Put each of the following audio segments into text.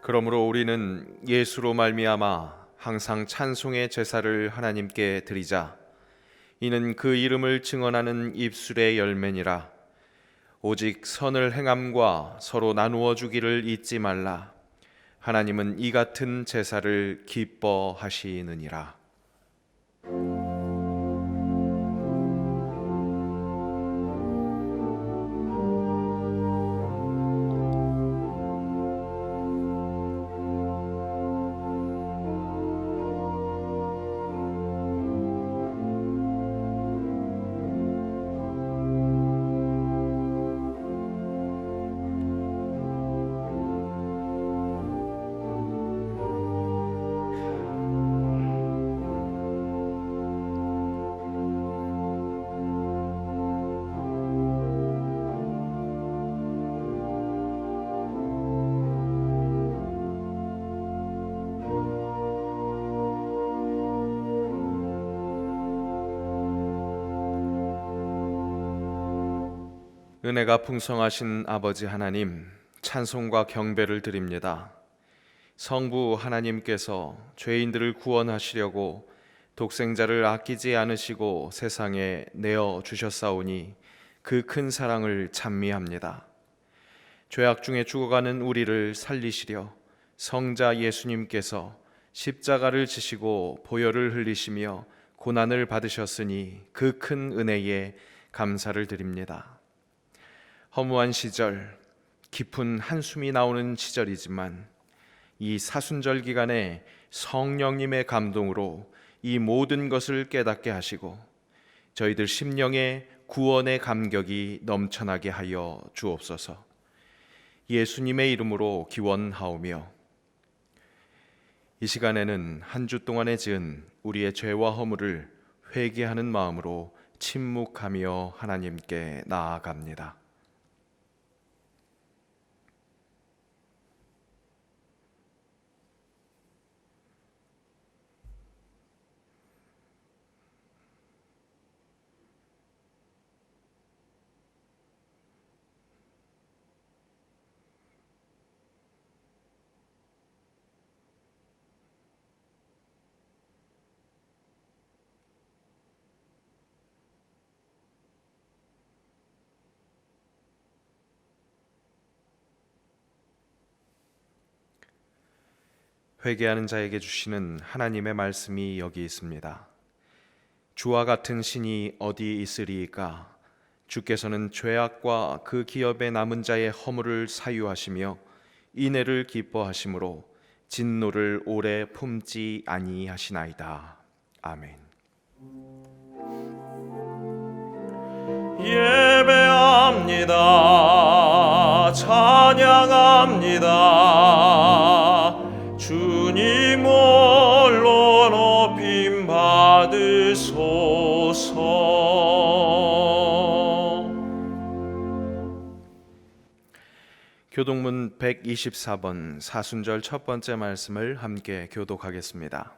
그러므로 우리는 예수로 말미암아 항상 찬송의 제사를 하나님께 드리자. 이는 그 이름을 증언하는 입술의 열매니라. 오직 선을 행함과 서로 나누어 주기를 잊지 말라. 하나님은 이 같은 제사를 기뻐하시느니라. 은혜가 풍성하신 아버지 하나님, 찬송과 경배를 드립니다. 성부 하나님께서 죄인들을 구원하시려고 독생자를 아끼지 않으시고 세상에 내어 주셨사오니 그 큰 사랑을 찬미합니다. 죄악 중에 죽어가는 우리를 살리시려 성자 예수님께서 십자가를 지시고 보혈을 흘리시며 고난을 받으셨으니 그 큰 은혜에 감사를 드립니다. 허무한 시절, 깊은 한숨이 나오는 시절이지만 이 사순절 기간에 성령님의 감동으로 이 모든 것을 깨닫게 하시고 저희들 심령의 구원의 감격이 넘쳐나게 하여 주옵소서. 예수님의 이름으로 기원하오며, 이 시간에는 한 주 동안에 지은 우리의 죄와 허물을 회개하는 마음으로 침묵하며 하나님께 나아갑니다. 회개하는 자에게 주시는 하나님의 말씀이 여기 있습니다. 주와 같은 신이 어디 있으리이까? 주께서는 죄악과 그 기업에 남은 자의 허물을 사유하시며 인애를 기뻐하심으로 진노를 오래 품지 아니하시나이다. 아멘. 예배합니다. 찬양합니다. 주님 홀로 높임 받으소서. 교독문 124번 사순절 첫 번째 말씀을 함께 교독하겠습니다.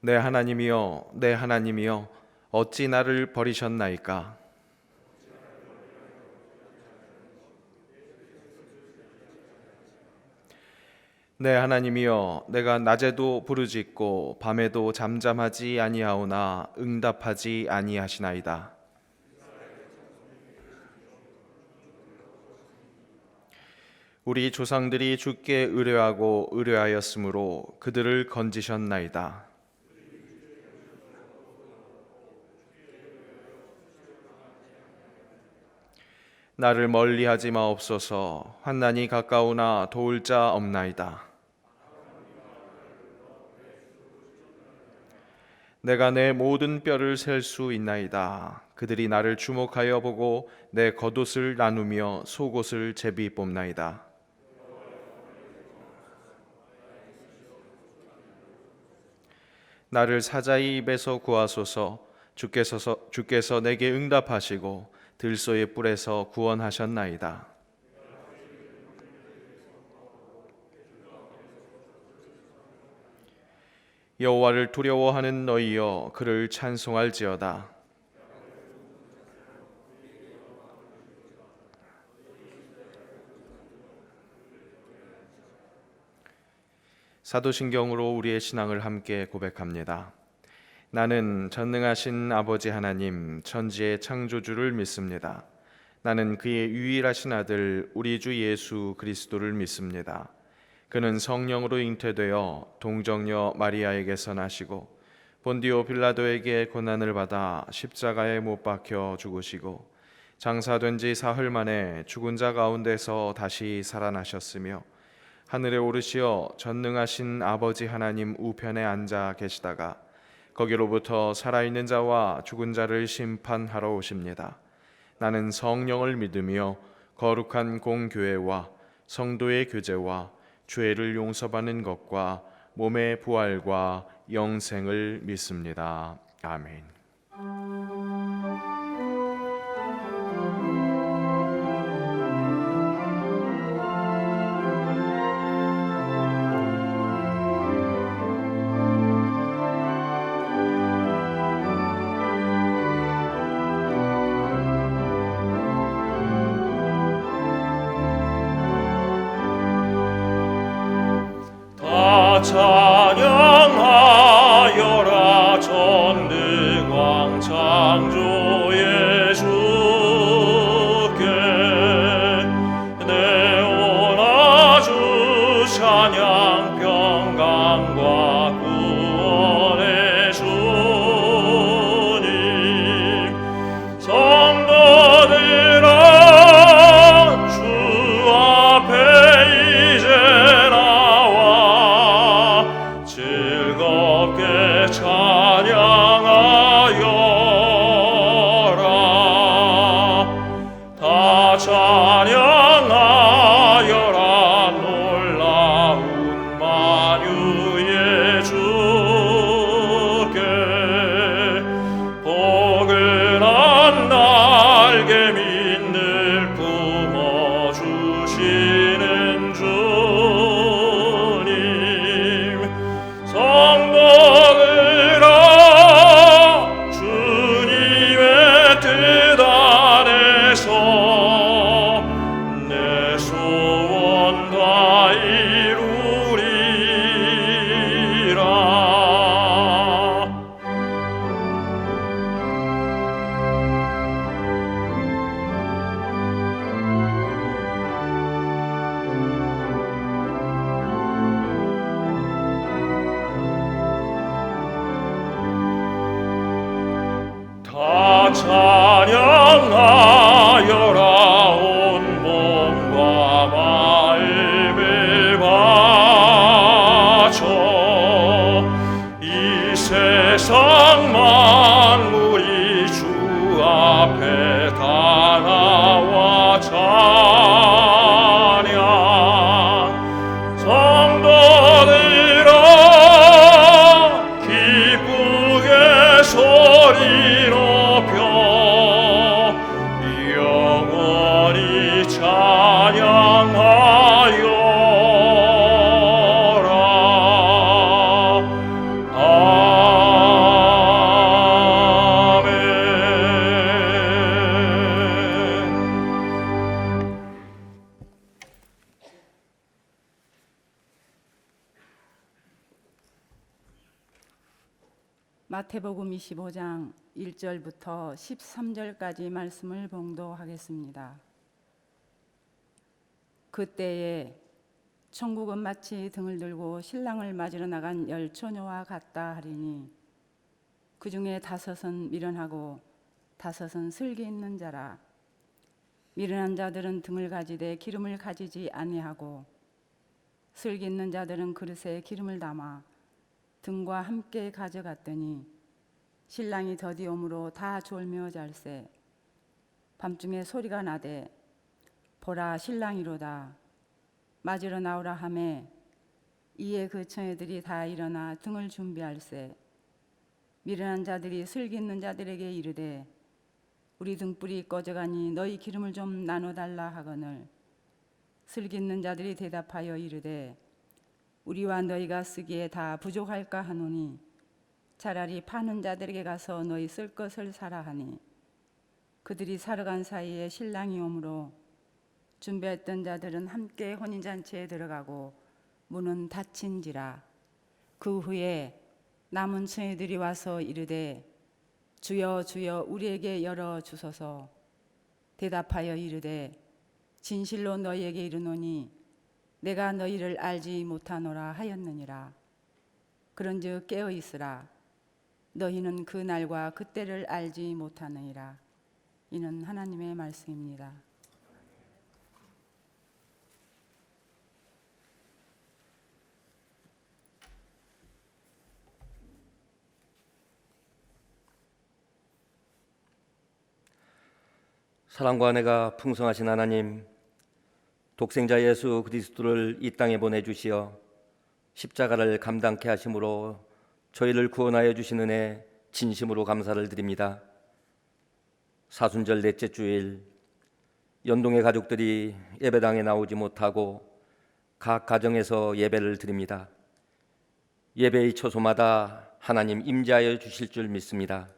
내 하나님이여, 내 하나님이여, 어찌 나를 버리셨나이까? 내 하나님이여, 내가 낮에도 부르짖고 밤에도 잠잠하지 아니하오나 응답하지 아니하시나이다. 우리 조상들이 주께 의뢰하고 의뢰하였으므로 그들을 건지셨나이다. 나를 멀리하지 마옵소서. 환난이 가까우나 도울 자 없나이다. 내가 내 모든 뼈를 셀 수 있나이다. 그들이 나를 주목하여 보고 내 겉옷을 나누며 속옷을 제비 뽑나이다. 나를 사자의 입에서 구하소서. 주께서 내게 응답하시고 들소의 뿔에서 구원하셨나이다. 여호와를 두려워하는 너희여, 그를 찬송할지어다. 사도신경으로 우리의 신앙을 함께 고백합니다. 나는 전능하신 아버지 하나님 천지의 창조주를 믿습니다. 나는 그의 유일하신 아들 우리 주 예수 그리스도를 믿습니다. 그는 성령으로 잉태되어 동정녀 마리아에게서 나시고 본디오 빌라도에게 고난을 받아 십자가에 못 박혀 죽으시고 장사된 지 사흘 만에 죽은 자 가운데서 다시 살아나셨으며 하늘에 오르시어 전능하신 아버지 하나님 우편에 앉아 계시다가 거기로부터 살아있는 자와 죽은 자를 심판하러 오십니다. 나는 성령을 믿으며 거룩한 공교회와 성도의 교제와 죄를 용서받는 것과 몸의 부활과 영생을 믿습니다. 아멘. 찬양하여라 전능왕 창조의 주께 내오나 주 찬양 평강과 구원의 주님 성도들아 주 앞에 이제 즐겁게 찬양하여라 다 찬양하여라 놀라운 만유의 주께 포근한 날개 밑늘 품어주시는 주님 성도들아 주님의 뜻 안에서 내 소원 다 이루리라. 다 찬양하여라 온 몸과 마음을 바쳐 이 세상 만물이 주 앞에 다 나와 찬양 성도들아 기쁘게 소리 높여 영원히 찬양하여라. 아멘. 마태복음 25장 1절부터 13절까지 말씀을 봉독하겠습니다. 그때에 천국은 마치 등을 들고 신랑을 맞으러 나간 열 처녀와 같다 하리니 그 중에 5은 미련하고 5은 슬기 있는 자라. 미련한 자들은 등을 가지되 기름을 가지지 아니하고 슬기 있는 자들은 그릇에 기름을 담아 등과 함께 가져갔더니 신랑이 더디 오므로 다 졸며 잘세. 밤중에 소리가 나되 보라 신랑이로다 맞으러 나오라 하매 이에 그 처녀들이 다 일어나 등을 준비할세. 미련한 자들이 슬기 있는 자들에게 이르되 우리 등불이 꺼져가니 너희 기름을 좀 나눠달라 하거늘 슬기 있는 자들이 대답하여 이르되 우리와 너희가 쓰기에 다 부족할까 하노니 차라리 파는 자들에게 가서 너희 쓸 것을 사라 하니 그들이 사러 간 사이에 신랑이 오므로 준비했던 자들은 함께 혼인잔치에 들어가고 문은 닫힌지라. 그 후에 남은 처녀들이 와서 이르되 주여 주여 우리에게 열어 주소서. 대답하여 이르되 진실로 너희에게 이르노니 내가 너희를 알지 못하노라 하였느니라. 그런즉 깨어 있으라. 너희는 그 날과 그때를 알지 못하느니라. 이는 하나님의 말씀입니다. 사랑과 은혜가 풍성하신 하나님, 독생자 예수 그리스도를 이 땅에 보내주시어 십자가를 감당케 하심으로 저희를 구원하여 주신 은혜 진심으로 감사를 드립니다. 사순절 넷째 주일, 연동의 가족들이 예배당에 나오지 못하고 각 가정에서 예배를 드립니다. 예배의 처소마다 하나님 임재하여 주실 줄 믿습니다.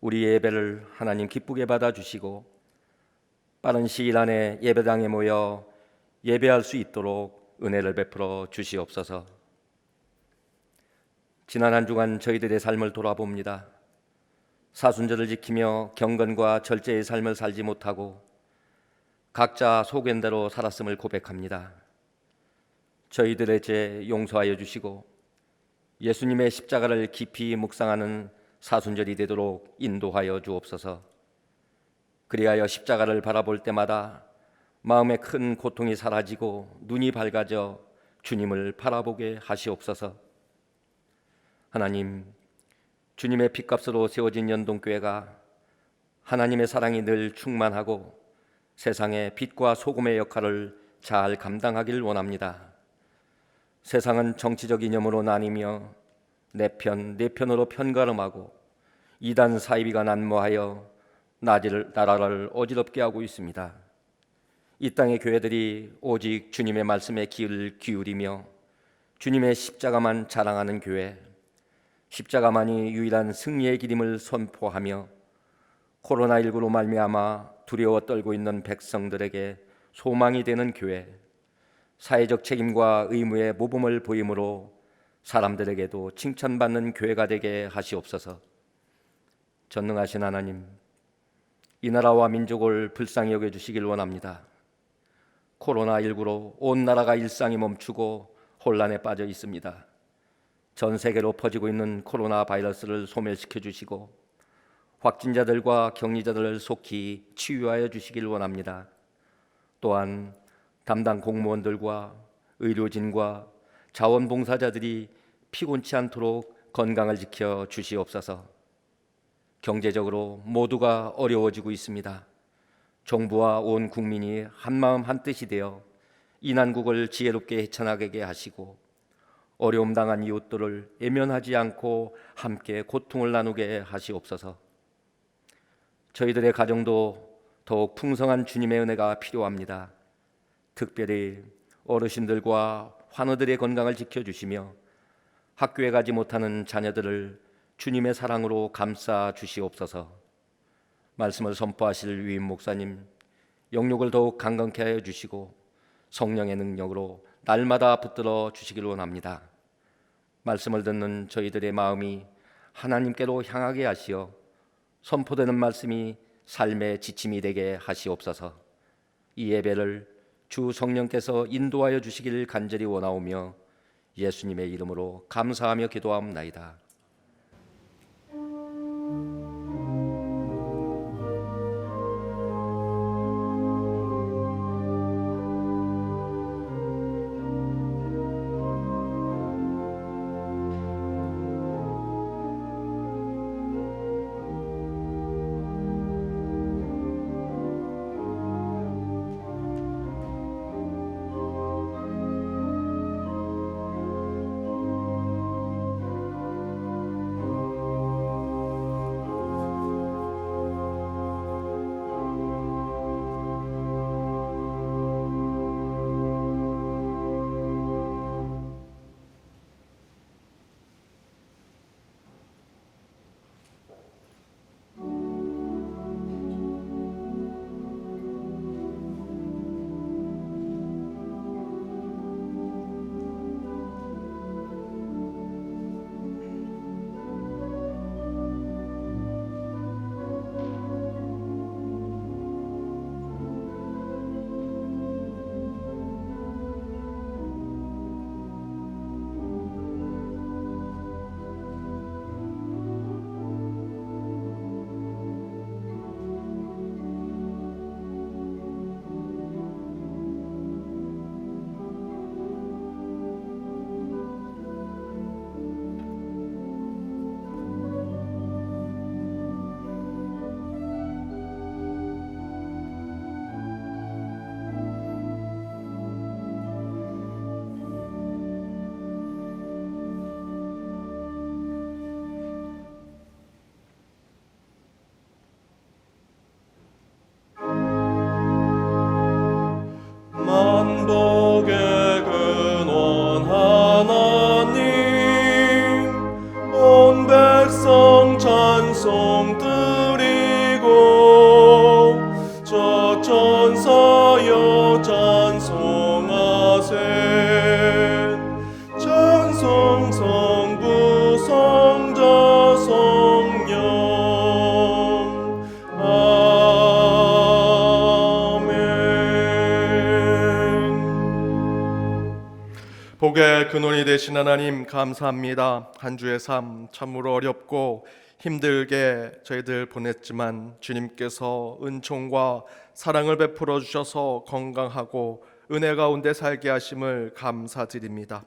우리 예배를 하나님 기쁘게 받아주시고 빠른 시일 안에 예배당에 모여 예배할 수 있도록 은혜를 베풀어 주시옵소서. 지난 한 주간 저희들의 삶을 돌아봅니다. 사순절을 지키며 경건과 절제의 삶을 살지 못하고 각자 소견대로 살았음을 고백합니다. 저희들의 죄 용서하여 주시고 예수님의 십자가를 깊이 묵상하는 사순절이 되도록 인도하여 주옵소서. 그리하여 십자가를 바라볼 때마다 마음의 큰 고통이 사라지고 눈이 밝아져 주님을 바라보게 하시옵소서. 하나님, 주님의 핏값으로 세워진 연동교회가 하나님의 사랑이 늘 충만하고 세상의 빛과 소금의 역할을 잘 감당하길 원합니다. 세상은 정치적 이념으로 나뉘며 내 편으로 편가름하고 이단 사이비가 난무하여 나라를 어지럽게 하고 있습니다. 이 땅의 교회들이 오직 주님의 말씀에 귀를 기울이며 주님의 십자가만 자랑하는 교회, 십자가만이 유일한 승리의 길임을 선포하며 코로나19로 말미암아 두려워 떨고 있는 백성들에게 소망이 되는 교회, 사회적 책임과 의무의 모범을 보임으로 사람들에게도 칭찬받는 교회가 되게 하시옵소서. 전능하신 하나님, 이 나라와 민족을 불쌍히 여겨주시길 원합니다. 코로나19로 온 나라가 일상이 멈추고 혼란에 빠져 있습니다. 전 세계로 퍼지고 있는 코로나 바이러스를 소멸시켜 주시고 확진자들과 격리자들을 속히 치유하여 주시길 원합니다. 또한 담당 공무원들과 의료진과 자원봉사자들이 피곤치 않도록 건강을 지켜 주시옵소서. 경제적으로 모두가 어려워지고 있습니다. 정부와 온 국민이 한마음 한뜻이 되어 이 난국을 지혜롭게 헤쳐나가게 하시고 어려움 당한 이웃들을 외면하지 않고 함께 고통을 나누게 하시옵소서. 저희들의 가정도 더욱 풍성한 주님의 은혜가 필요합니다. 특별히 어르신들과 환우들의 건강을 지켜주시며 학교에 가지 못하는 자녀들을 주님의 사랑으로 감싸 주시옵소서. 말씀을 선포하실 위임 목사님, 영육을 더욱 강건케 하여 주시고 성령의 능력으로 날마다 붙들어 주시길 원합니다. 말씀을 듣는 저희들의 마음이 하나님께로 향하게 하시어 선포되는 말씀이 삶의 지침이 되게 하시옵소서. 이 예배를 주 성령께서 인도하여 주시기를 간절히 원하오며 예수님의 이름으로 감사하며 기도하옵나이다. 복의 근원 하나님 온 백성 찬송 드리고 저 천사여 찬송하세 찬송 성부 성자 성령 복의 근원이 되신 하나님 감사합니다. 한 주의 삶 참으로 어렵고 힘들게 저희들 보냈지만 주님께서 은총과 사랑을 베풀어 주셔서 건강하고 은혜 가운데 살게 하심을 감사드립니다.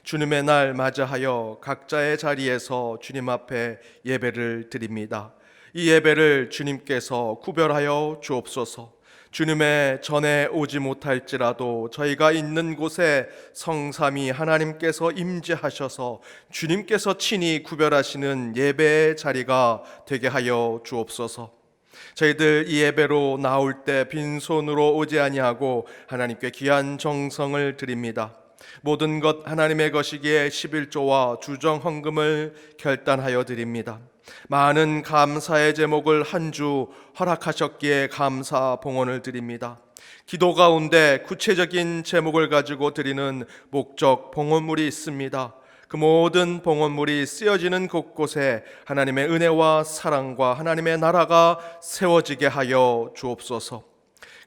주님의 날 맞이하여 각자의 자리에서 주님 앞에 예배를 드립니다. 이 예배를 주님께서 구별하여 주옵소서. 주님의 전에 오지 못할지라도 저희가 있는 곳에 성삼위 하나님께서 임재하셔서 주님께서 친히 구별하시는 예배의 자리가 되게 하여 주옵소서. 저희들 이 예배로 나올 때 빈손으로 오지 아니하고 하나님께 귀한 정성을 드립니다. 모든 것 하나님의 것이기에 11조와 주정 헌금을 결단하여 드립니다. 많은 감사의 제목을 한 주 허락하셨기에 감사 봉헌을 드립니다. 기도 가운데 구체적인 제목을 가지고 드리는 목적 봉헌물이 있습니다. 그 모든 봉헌물이 쓰여지는 곳곳에 하나님의 은혜와 사랑과 하나님의 나라가 세워지게 하여 주옵소서.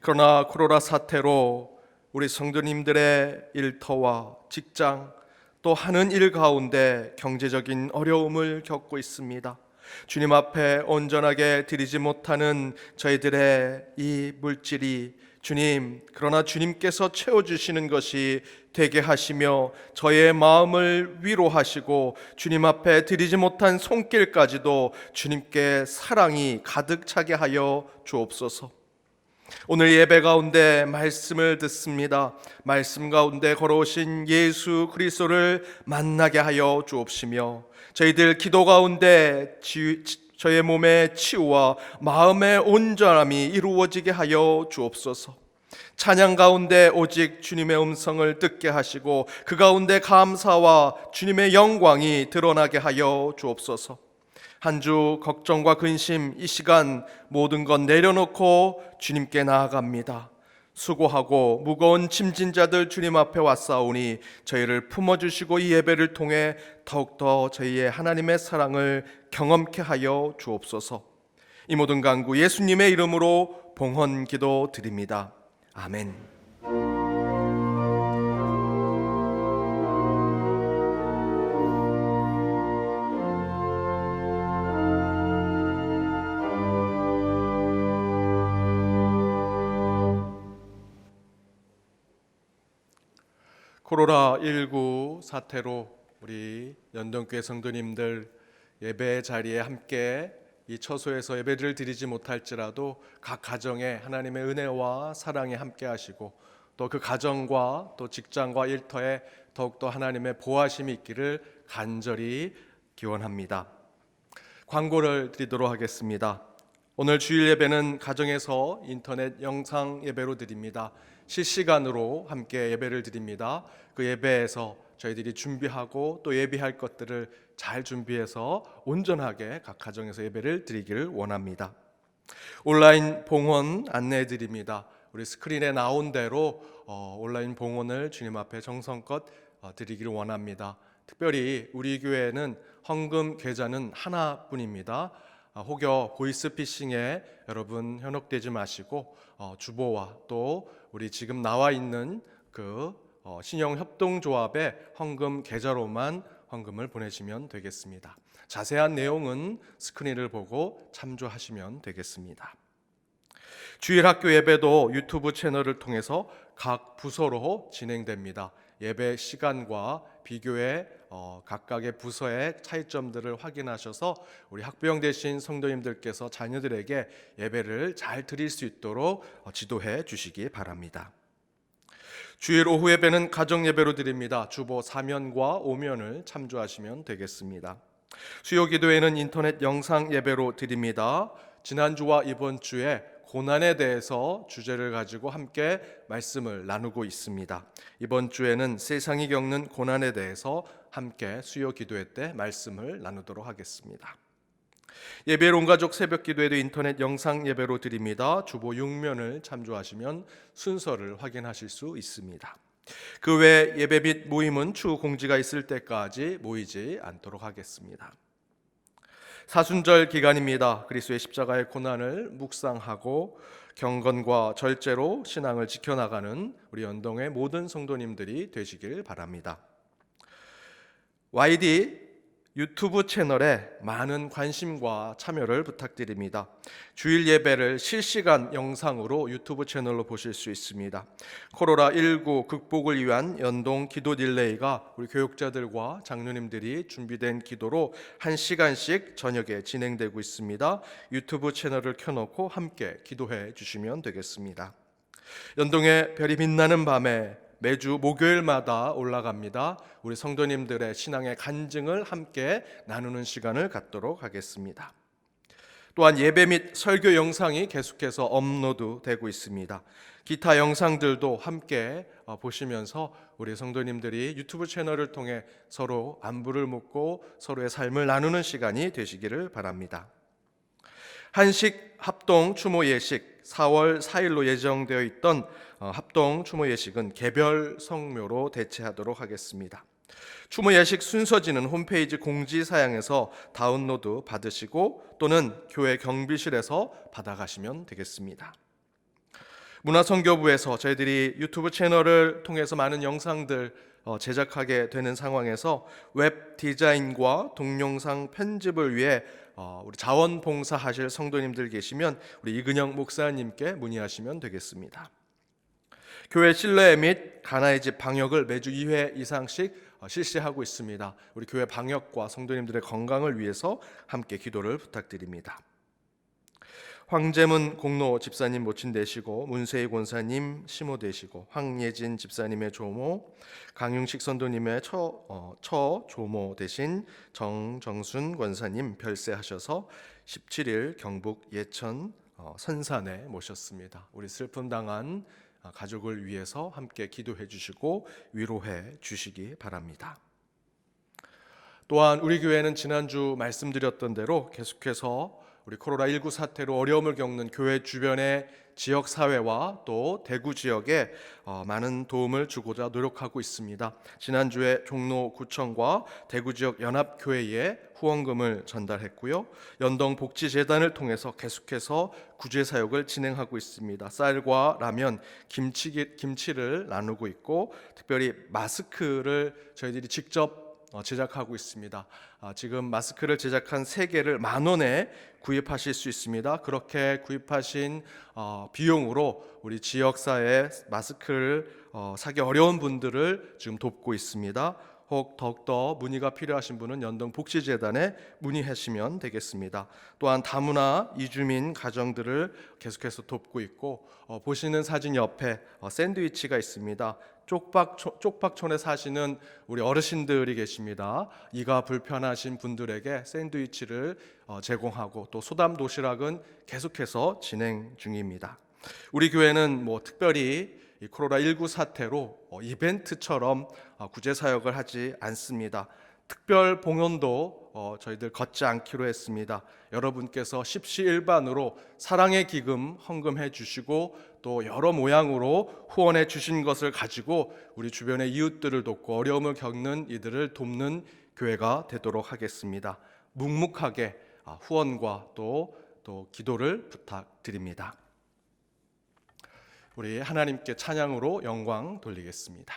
그러나 코로나 사태로 우리 성도님들의 일터와 직장 또 하는 일 가운데 경제적인 어려움을 겪고 있습니다. 주님 앞에 온전하게 드리지 못하는 저희들의 이 물질이 주님, 그러나 주님께서 채워주시는 것이 되게 하시며 저의 마음을 위로하시고 주님 앞에 드리지 못한 손길까지도 주님께 사랑이 가득 차게 하여 주옵소서. 오늘 예배 가운데 말씀을 듣습니다. 말씀 가운데 걸어오신 예수 그리스도를 만나게 하여 주옵시며 저희들 기도 가운데 저의 몸의 치유와 마음의 온전함이 이루어지게 하여 주옵소서. 찬양 가운데 오직 주님의 음성을 듣게 하시고 그 가운데 감사와 주님의 영광이 드러나게 하여 주옵소서. 한 주 걱정과 근심 이 시간 모든 것 내려놓고 주님께 나아갑니다. 수고하고 무거운 짐진 자들 주님 앞에 왔사오니 저희를 품어주시고 이 예배를 통해 더욱더 저희의 하나님의 사랑을 경험케 하여 주옵소서. 이 모든 간구 예수님의 이름으로 봉헌 기도 드립니다. 아멘. 코로나19 사태로 우리 연동교회 성도님들 예배 자리에 함께 이 처소에서 예배를 드리지 못할지라도 각 가정에 하나님의 은혜와 사랑이 함께 하시고 또 그 가정과 또 직장과 일터에 더욱더 하나님의 보호하심이 있기를 간절히 기원합니다. 광고를 드리도록 하겠습니다. 오늘 주일 예배는 가정에서 인터넷 영상 예배로 드립니다. 실시간으로 함께 예배를 드립니다. 그 예배에서 저희들이 준비하고 또 예비할 것들을 잘 준비해서 온전하게 각 가정에서 예배를 드리기를 원합니다. 온라인 봉헌 안내해 드립니다. 우리 스크린에 나온 대로 온라인 봉헌을 주님 앞에 정성껏 드리기를 원합니다. 특별히 우리 교회는 헌금 계좌는 하나뿐입니다. 혹여 보이스피싱에 여러분 현혹되지 마시고 주보와 또 우리 지금 나와 있는 그 신용협동조합의 헌금 계좌로만 헌금을 보내시면 되겠습니다. 자세한 내용은 스크린을 보고 참조하시면 되겠습니다. 주일학교 예배도 유튜브 채널을 통해서 각 부서로 진행됩니다. 예배 시간과 비교해 각각의 부서의 차이점들을 확인하셔서 우리 학부형 되신 성도님들께서 자녀들에게 예배를 잘 드릴 수 있도록 지도해 주시기 바랍니다. 주일 오후 예배는 가정 예배로 드립니다. 주보 4면과 5면을 참조하시면 되겠습니다. 수요 기도회는 인터넷 영상 예배로 드립니다. 지난주와 이번 주에 고난에 대해서 주제를 가지고 함께 말씀을 나누고 있습니다. 이번 주에는 세상이 겪는 고난에 대해서 함께 수요 기도회 때 말씀을 나누도록 하겠습니다. 예배를 온 가족 새벽 기도회도 인터넷 영상 예배로 드립니다. 주보 6면을 참조하시면 순서를 확인하실 수 있습니다. 그 외 예배 및 모임은 추후 공지가 있을 때까지 모이지 않도록 하겠습니다. 사순절 기간입니다. 그리스도의 십자가의 고난을 묵상하고 경건과 절제로 신앙을 지켜나가는 우리 연동의 모든 성도님들이 되시길 바랍니다. YD 유튜브 채널에 많은 관심과 참여를 부탁드립니다. 주일 예배를 실시간 영상으로 유튜브 채널로 보실 수 있습니다. 코로나19 극복을 위한 연동 기도 릴레이가 우리 교육자들과 장로님들이 준비된 기도로 1시간씩 저녁에 진행되고 있습니다. 유튜브 채널을 켜놓고 함께 기도해 주시면 되겠습니다. 연동의 별이 빛나는 밤에 매주 목요일마다 올라갑니다. 우리 성도님들의 신앙의 간증을 함께 나누는 시간을 갖도록 하겠습니다. 또한 예배 및 설교 영상이 계속해서 업로드되고 있습니다. 기타 영상들도 함께 보시면서 우리 성도님들이 유튜브 채널을 통해 서로 안부를 묻고 서로의 삶을 나누는 시간이 되시기를 바랍니다. 한식 합동 추모 예식 4월 4일로 예정되어 있던 합동 추모 예식은 개별 성묘로 대체하도록 하겠습니다. 추모 예식 순서지는 홈페이지 공지사항에서 다운로드 받으시고 또는 교회 경비실에서 받아가시면 되겠습니다. 문화선교부에서 저희들이 유튜브 채널을 통해서 많은 영상들 제작하게 되는 상황에서 웹 디자인과 동영상 편집을 위해 우리 자원봉사하실 성도님들 계시면 우리 이근영 목사님께 문의하시면 되겠습니다. 교회 실내 및 가나의 집 방역을 매주 2회 이상씩 실시하고 있습니다. 우리 교회 방역과 성도님들의 건강을 위해서 함께 기도를 부탁드립니다. 황재문 공로 집사님 모친 되시고 문세희 권사님 시모 되시고 황예진 집사님의 조모, 강윤식 선도님의 처 조모 되신 정정순 권사님 별세하셔서 17일 경북 예천 선산에 모셨습니다. 우리 슬픔 당한 가족을 위해서 함께 기도해 주시고 위로해 주시기 바랍니다. 또한 우리 교회는 지난주 말씀드렸던 대로 계속해서 우리 코로나19 사태로 어려움을 겪는 교회 주변의 지역사회와 또 대구 지역에 많은 도움을 주고자 노력하고 있습니다. 지난주에 종로구청과 대구 지역 연합교회에 후원금을 전달했고요. 연동복지재단을 통해서 계속해서 구제사역을 진행하고 있습니다. 쌀과 라면, 김치를 나누고 있고 특별히 마스크를 저희들이 직접 제작하고 있습니다. 지금 마스크를 제작한 3개를 10,000원에 구입하실 수 있습니다. 그렇게 구입하신 비용으로 우리 지역사회에 마스크를 사기 어려운 분들을 지금 돕고 있습니다. 혹 더욱더 문의가 필요하신 분은 연동복지재단에 문의하시면 되겠습니다. 또한 다문화 이주민 가정들을 계속해서 돕고 있고 보시는 사진 옆에 샌드위치가 있습니다. 쪽박촌에 사시는 우리 어르신들이 계십니다. 이가 불편하신 분들에게 샌드위치를 제공하고 또 소담 도시락은 계속해서 진행 중입니다. 우리 교회는 특별히 이 코로나19 사태로 이벤트처럼 구제 사역을 하지 않습니다. 특별 봉헌도 저희들 걷지 않기로 했습니다. 여러분께서 십시일반으로 사랑의 기금 헌금해 주시고 또 여러 모양으로 후원해 주신 것을 가지고 우리 주변의 이웃들을 돕고 어려움을 겪는 이들을 돕는 교회가 되도록 하겠습니다. 묵묵하게 후원과 또 기도를 부탁드립니다. 우리 하나님께 찬양으로 영광 돌리겠습니다.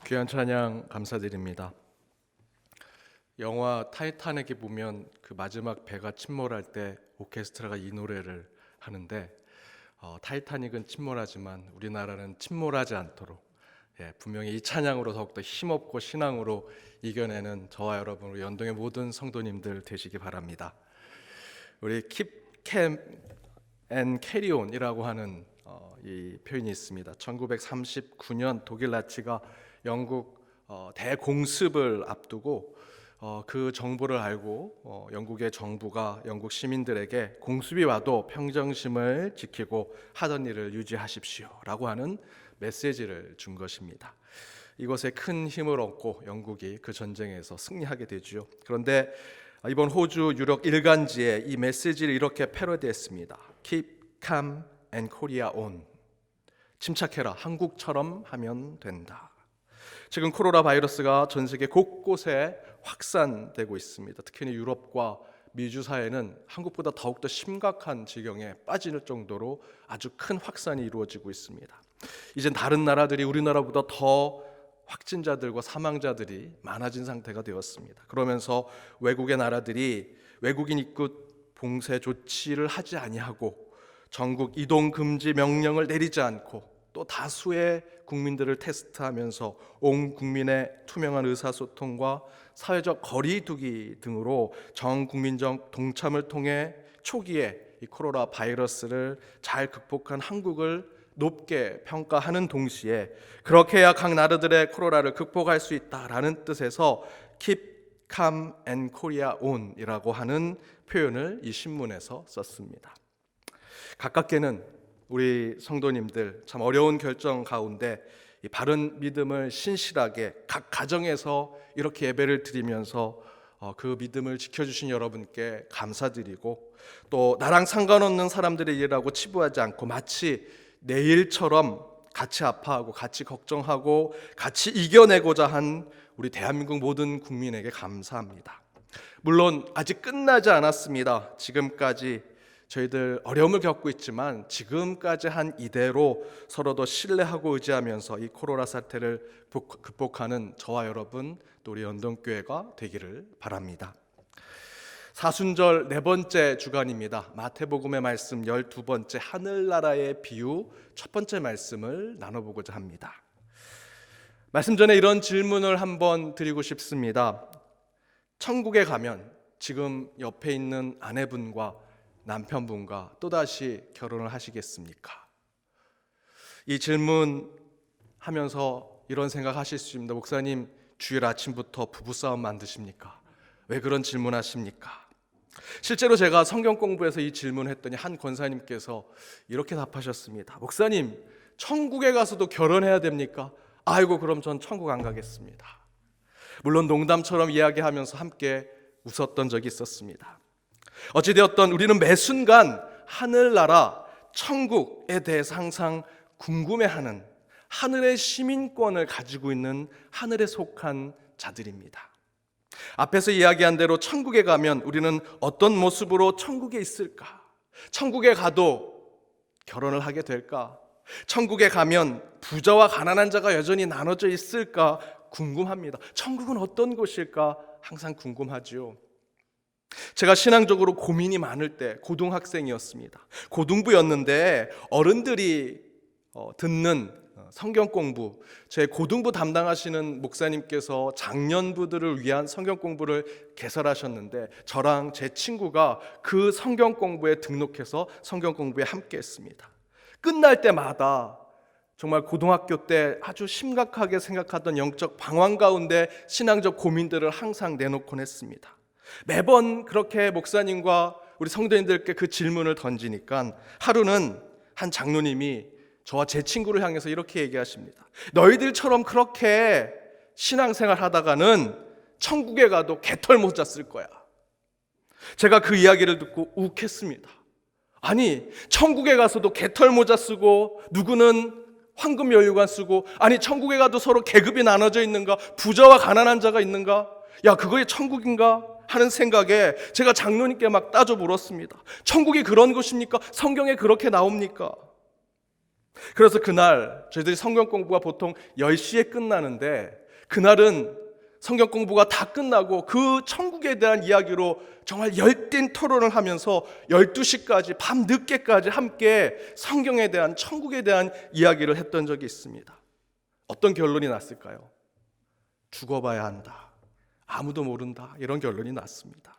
귀한 찬양 감사드립니다. 영화 타이타닉에 보면 그 마지막 배가 침몰할 때 오케스트라가 이 노래를 하는데 타이타닉은 침몰하지만 우리나라는 침몰하지 않도록 분명히 이 찬양으로 더욱더 힘없고 신앙으로 이겨내는 저와 여러분 우리 연동의 모든 성도님들 되시기 바랍니다. 우리 Keep Calm and Carry On이라고 하는 이 표현이 있습니다. 1939년 독일 나치가 영국 대공습을 앞두고 그 정보를 알고 영국의 정부가 영국 시민들에게 공습이 와도 평정심을 지키고 하던 일을 유지하십시오라고 하는 메시지를 준 것입니다. 이것에 큰 힘을 얻고 영국이 그 전쟁에서 승리하게 되죠. 그런데 이번 호주 유력 일간지에 이 메시지를 이렇게 패러디했습니다. Keep calm and Korea on. 침착해라, 한국처럼 하면 된다. 지금 코로나 바이러스가 전 세계 곳곳에 확산되고 있습니다. 특히 유럽과 미주 사회는 한국보다 더욱더 심각한 지경에 빠질 정도로 아주 큰 확산이 이루어지고 있습니다. 이젠 다른 나라들이 우리나라보다 더 확진자들과 사망자들이 많아진 상태가 되었습니다. 그러면서 외국의 나라들이 외국인 입국 봉쇄 조치를 하지 아니하고 전국 이동 금지 명령을 내리지 않고 또 다수의 국민들을 테스트하면서 온 국민의 투명한 의사소통과 사회적 거리두기 등으로 전 국민적 동참을 통해 초기에 이 코로나 바이러스를 잘 극복한 한국을 높게 평가하는 동시에 그렇게 해야 각 나라들의 코로나를 극복할 수 있다라는 뜻에서 Keep Calm and Korea On이라고 하는 표현을 이 신문에서 썼습니다. 가깝게는 우리 성도님들 참 어려운 결정 가운데 이 바른 믿음을 신실하게 각 가정에서 이렇게 예배를 드리면서 그 믿음을 지켜주신 여러분께 감사드리고 또 나랑 상관없는 사람들의 일이라고 치부하지 않고 마치 내 일처럼 같이 아파하고 같이 걱정하고 같이 이겨내고자 한 우리 대한민국 모든 국민에게 감사합니다. 물론 아직 끝나지 않았습니다. 지금까지 저희들 어려움을 겪고 있지만 지금까지 한 이대로 서로 더 신뢰하고 의지하면서 이 코로나 사태를 극복하는 저와 여러분 또 우리 연동교회가 되기를 바랍니다. 사순절 네 번째 주간입니다. 마태복음의 말씀 12번째 하늘나라의 비유 첫 번째 말씀을 나눠보고자 합니다. 말씀 전에 이런 질문을 한번 드리고 싶습니다. 천국에 가면 지금 옆에 있는 아내분과 남편분과 또다시 결혼을 하시겠습니까? 이 질문 하면서 이런 생각하실 수 있습니다. 목사님, 주일 아침부터 부부싸움 만드십니까? 왜 그런 질문하십니까? 실제로 제가 성경 공부에서 이 질문을 했더니 한 권사님께서 이렇게 답하셨습니다. 목사님, 천국에 가서도 결혼해야 됩니까? 아이고, 그럼 전 천국 안 가겠습니다. 물론 농담처럼 이야기하면서 함께 웃었던 적이 있었습니다. 어찌되었던 우리는 매 순간 하늘나라, 천국에 대해서 항상 궁금해하는 하늘의 시민권을 가지고 있는 하늘에 속한 자들입니다. 앞에서 이야기한 대로 천국에 가면 우리는 어떤 모습으로 천국에 있을까? 천국에 가도 결혼을 하게 될까? 천국에 가면 부자와 가난한 자가 여전히 나눠져 있을까? 궁금합니다. 천국은 어떤 곳일까? 항상 궁금하지요. 제가 신앙적으로 고민이 많을 때 고등학생이었습니다. 고등부였는데 어른들이 듣는 성경 공부, 제 고등부 담당하시는 목사님께서 장년부들을 위한 성경 공부를 개설하셨는데 저랑 제 친구가 그 성경 공부에 등록해서 성경 공부에 함께 했습니다. 끝날 때마다 정말 고등학교 때 아주 심각하게 생각하던 영적 방황 가운데 신앙적 고민들을 항상 내놓곤 했습니다. 매번 그렇게 목사님과 우리 성도님들께 그 질문을 던지니까 하루는 한 장로님이 저와 제 친구를 향해서 이렇게 얘기하십니다. 너희들처럼 그렇게 신앙생활 하다가는 천국에 가도 개털 모자 쓸 거야. 제가 그 이야기를 듣고 욱했습니다. 아니, 천국에 가서도 개털 모자 쓰고 누구는 황금 연료관 쓰고, 아니 천국에 가도 서로 계급이 나눠져 있는가? 부자와 가난한 자가 있는가? 야, 그거에 천국인가? 하는 생각에 제가 장로님께 막 따져 물었습니다. 천국이 그런 곳입니까? 성경에 그렇게 나옵니까? 그래서 그날 저희들이 성경 공부가 보통 10시에 끝나는데 그날은 성경 공부가 다 끝나고 그 천국에 대한 이야기로 정말 열띤 토론을 하면서 12시까지 밤 늦게까지 함께 성경에 대한 천국에 대한 이야기를 했던 적이 있습니다. 어떤 결론이 났을까요? 죽어봐야 한다. 아무도 모른다. 이런 결론이 났습니다.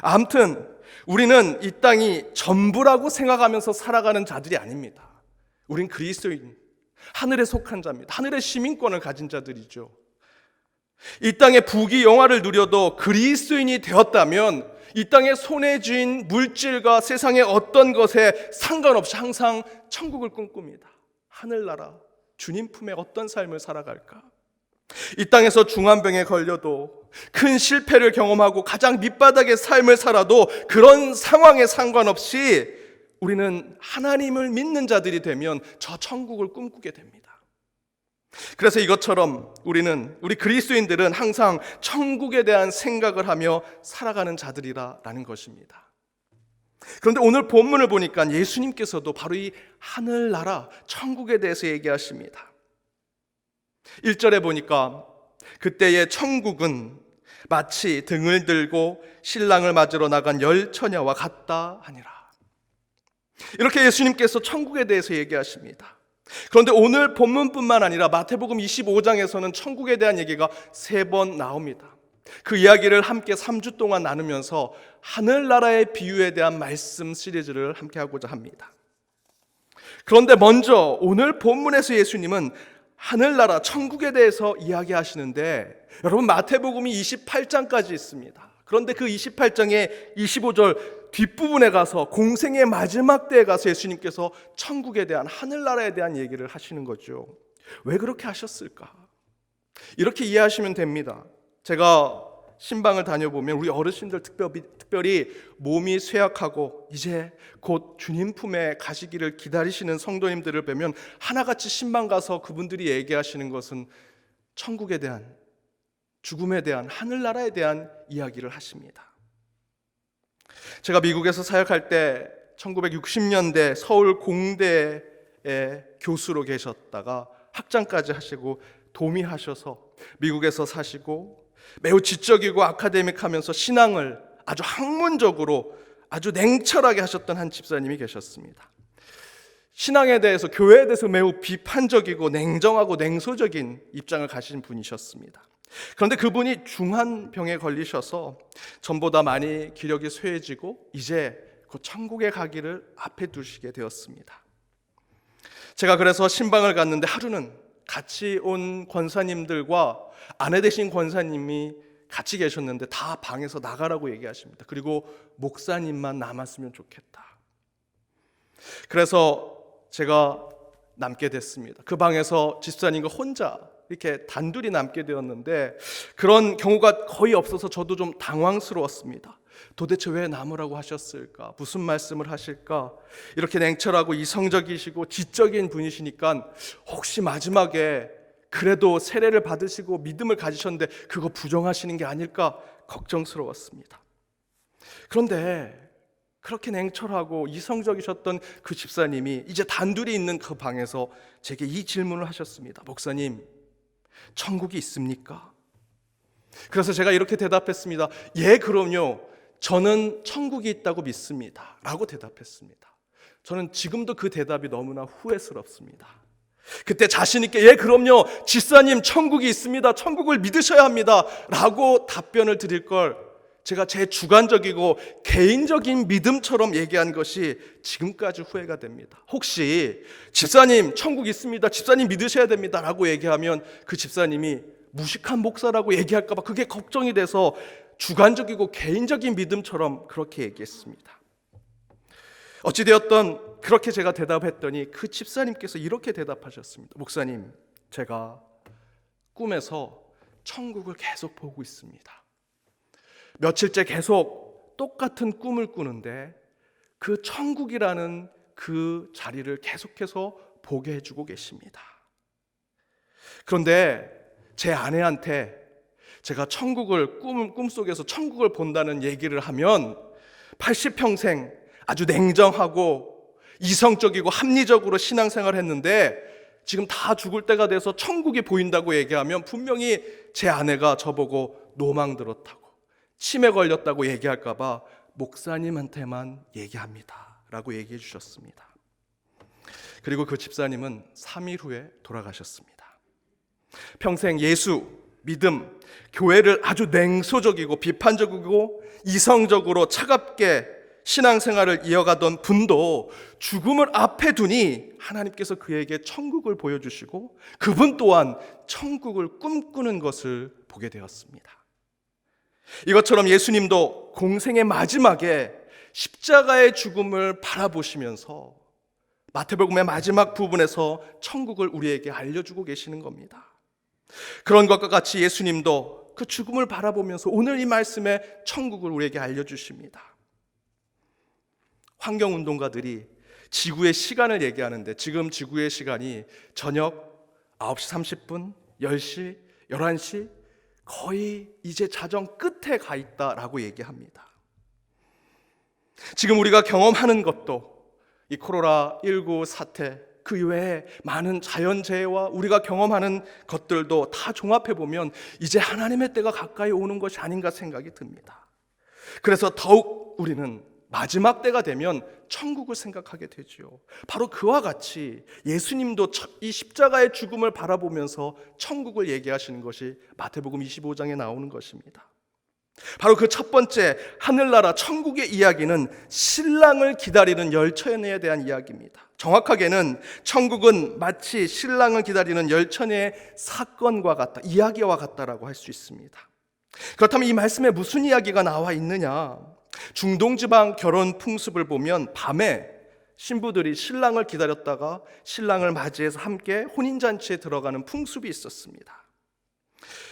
아무튼 우리는 이 땅이 전부라고 생각하면서 살아가는 자들이 아닙니다. 우린 그리스도인, 하늘에 속한 자입니다. 하늘의 시민권을 가진 자들이죠. 이 땅의 부귀 영화를 누려도 그리스도인이 되었다면 이 땅의 손에 쥔 물질과 세상의 어떤 것에 상관없이 항상 천국을 꿈꿉니다. 하늘나라, 주님 품에 어떤 삶을 살아갈까? 이 땅에서 중환병에 걸려도 큰 실패를 경험하고 가장 밑바닥의 삶을 살아도 그런 상황에 상관없이 우리는 하나님을 믿는 자들이 되면 저 천국을 꿈꾸게 됩니다. 그래서 이것처럼 우리 그리스도인들은 항상 천국에 대한 생각을 하며 살아가는 자들이라는 것입니다. 그런데 오늘 본문을 보니까 예수님께서도 바로 이 하늘나라, 천국에 대해서 얘기하십니다. 1절에 보니까 그때의 천국은 마치 등을 들고 신랑을 맞으러 나간 열 처녀와 같다 하니라. 이렇게 예수님께서 천국에 대해서 얘기하십니다. 그런데 오늘 본문뿐만 아니라 마태복음 25장에서는 천국에 대한 얘기가 3번 나옵니다. 그 이야기를 함께 3주 동안 나누면서 하늘나라의 비유에 대한 말씀 시리즈를 함께 하고자 합니다. 그런데 먼저 오늘 본문에서 예수님은 하늘나라 천국에 대해서 이야기하시는데 여러분 마태복음이 28장까지 있습니다. 그런데 그 28장의 25절 뒷부분에 가서 공생의 마지막 때에 가서 예수님께서 천국에 대한 하늘나라에 대한 얘기를 하시는 거죠. 왜 그렇게 하셨을까? 이렇게 이해하시면 됩니다. 제가 신방을 다녀보면 우리 어르신들 특별히 몸이 쇠약하고 이제 곧 주님 품에 가시기를 기다리시는 성도님들을 뵈면 하나같이 신방 가서 그분들이 얘기하시는 것은 천국에 대한, 죽음에 대한, 하늘나라에 대한 이야기를 하십니다. 제가 미국에서 사역할 때 1960년대 서울 공대에 교수로 계셨다가 학장까지 하시고 도미하셔서 미국에서 사시고 매우 지적이고 아카데믹하면서 신앙을 아주 학문적으로 아주 냉철하게 하셨던 한 집사님이 계셨습니다. 신앙에 대해서, 교회에 대해서 매우 비판적이고 냉정하고 냉소적인 입장을 가진 분이셨습니다. 그런데 그분이 중환병에 걸리셔서 전보다 많이 기력이 쇠해지고 이제 곧 천국에 가기를 앞에 두시게 되었습니다. 제가 그래서 신방을 갔는데 하루는 같이 온 권사님들과 아내 되신 권사님이 같이 계셨는데 다 방에서 나가라고 얘기하십니다. 그리고 목사님만 남았으면 좋겠다. 그래서 제가 남게 됐습니다. 그 방에서 집사님과 혼자 이렇게 단둘이 남게 되었는데 그런 경우가 거의 없어서 저도 좀 당황스러웠습니다. 도대체 왜 남으라고 하셨을까? 무슨 말씀을 하실까? 이렇게 냉철하고 이성적이시고 지적인 분이시니까 혹시 마지막에 그래도 세례를 받으시고 믿음을 가지셨는데 그거 부정하시는 게 아닐까 걱정스러웠습니다. 그런데 그렇게 냉철하고 이성적이셨던 그 집사님이 이제 단둘이 있는 그 방에서 제게 이 질문을 하셨습니다. 목사님, 천국이 있습니까? 그래서 제가 이렇게 대답했습니다. 예, 그럼요. 저는 천국이 있다고 믿습니다. 라고 대답했습니다. 저는 지금도 그 대답이 너무나 후회스럽습니다. 그때 자신 있게 예, 그럼요. 집사님, 천국이 있습니다. 천국을 믿으셔야 합니다. 라고 답변을 드릴 걸 제가 제 주관적이고 개인적인 믿음처럼 얘기한 것이 지금까지 후회가 됩니다. 혹시 집사님 천국 있습니다, 집사님 믿으셔야 됩니다 라고 얘기하면 그 집사님이 무식한 목사라고 얘기할까 봐 그게 걱정이 돼서 주관적이고 개인적인 믿음처럼 그렇게 얘기했습니다. 어찌되었던 그렇게 제가 대답했더니 그 집사님께서 이렇게 대답하셨습니다. 목사님, 제가 꿈에서 천국을 계속 보고 있습니다. 며칠째 계속 똑같은 꿈을 꾸는데 그 천국이라는 그 자리를 계속해서 보게 해주고 계십니다. 그런데 제 아내한테 제가 천국을 꿈속에서 천국을 본다는 얘기를 하면 80평생 아주 냉정하고 이성적이고 합리적으로 신앙생활을 했는데 지금 다 죽을 때가 돼서 천국이 보인다고 얘기하면 분명히 제 아내가 저보고 노망 들었다고, 치매 걸렸다고 얘기할까 봐 목사님한테만 얘기합니다 라고 얘기해 주셨습니다. 그리고 그 집사님은 3일 후에 돌아가셨습니다. 평생 예수, 믿음, 교회를 아주 냉소적이고 비판적이고 이성적으로 차갑게 신앙생활을 이어가던 분도 죽음을 앞에 두니 하나님께서 그에게 천국을 보여주시고 그분 또한 천국을 꿈꾸는 것을 보게 되었습니다. 이것처럼 예수님도 공생의 마지막에 십자가의 죽음을 바라보시면서 마태복음의 마지막 부분에서 천국을 우리에게 알려주고 계시는 겁니다. 그런 것과 같이 예수님도 그 죽음을 바라보면서 오늘 이 말씀에 천국을 우리에게 알려주십니다. 환경운동가들이 지구의 시간을 얘기하는데 지금 지구의 시간이 저녁 9시 30분, 10시, 11시 거의 이제 자정 끝에 가 있다라고 얘기합니다. 지금 우리가 경험하는 것도 이 코로나19 사태 그 외에 많은 자연재해와 우리가 경험하는 것들도 다 종합해보면 이제 하나님의 때가 가까이 오는 것이 아닌가 생각이 듭니다. 그래서 더욱 우리는 마지막 때가 되면 천국을 생각하게 되죠. 바로 그와 같이 예수님도 이 십자가의 죽음을 바라보면서 천국을 얘기하시는 것이 마태복음 25장에 나오는 것입니다. 바로 그 첫 번째 하늘나라 천국의 이야기는 신랑을 기다리는 열처녀에 대한 이야기입니다. 정확하게는 천국은 마치 신랑을 기다리는 열처녀의 사건과 같다, 이야기와 같다라고 할 수 있습니다. 그렇다면 이 말씀에 무슨 이야기가 나와 있느냐? 중동 지방 결혼 풍습을 보면 밤에 신부들이 신랑을 기다렸다가 신랑을 맞이해서 함께 혼인잔치에 들어가는 풍습이 있었습니다.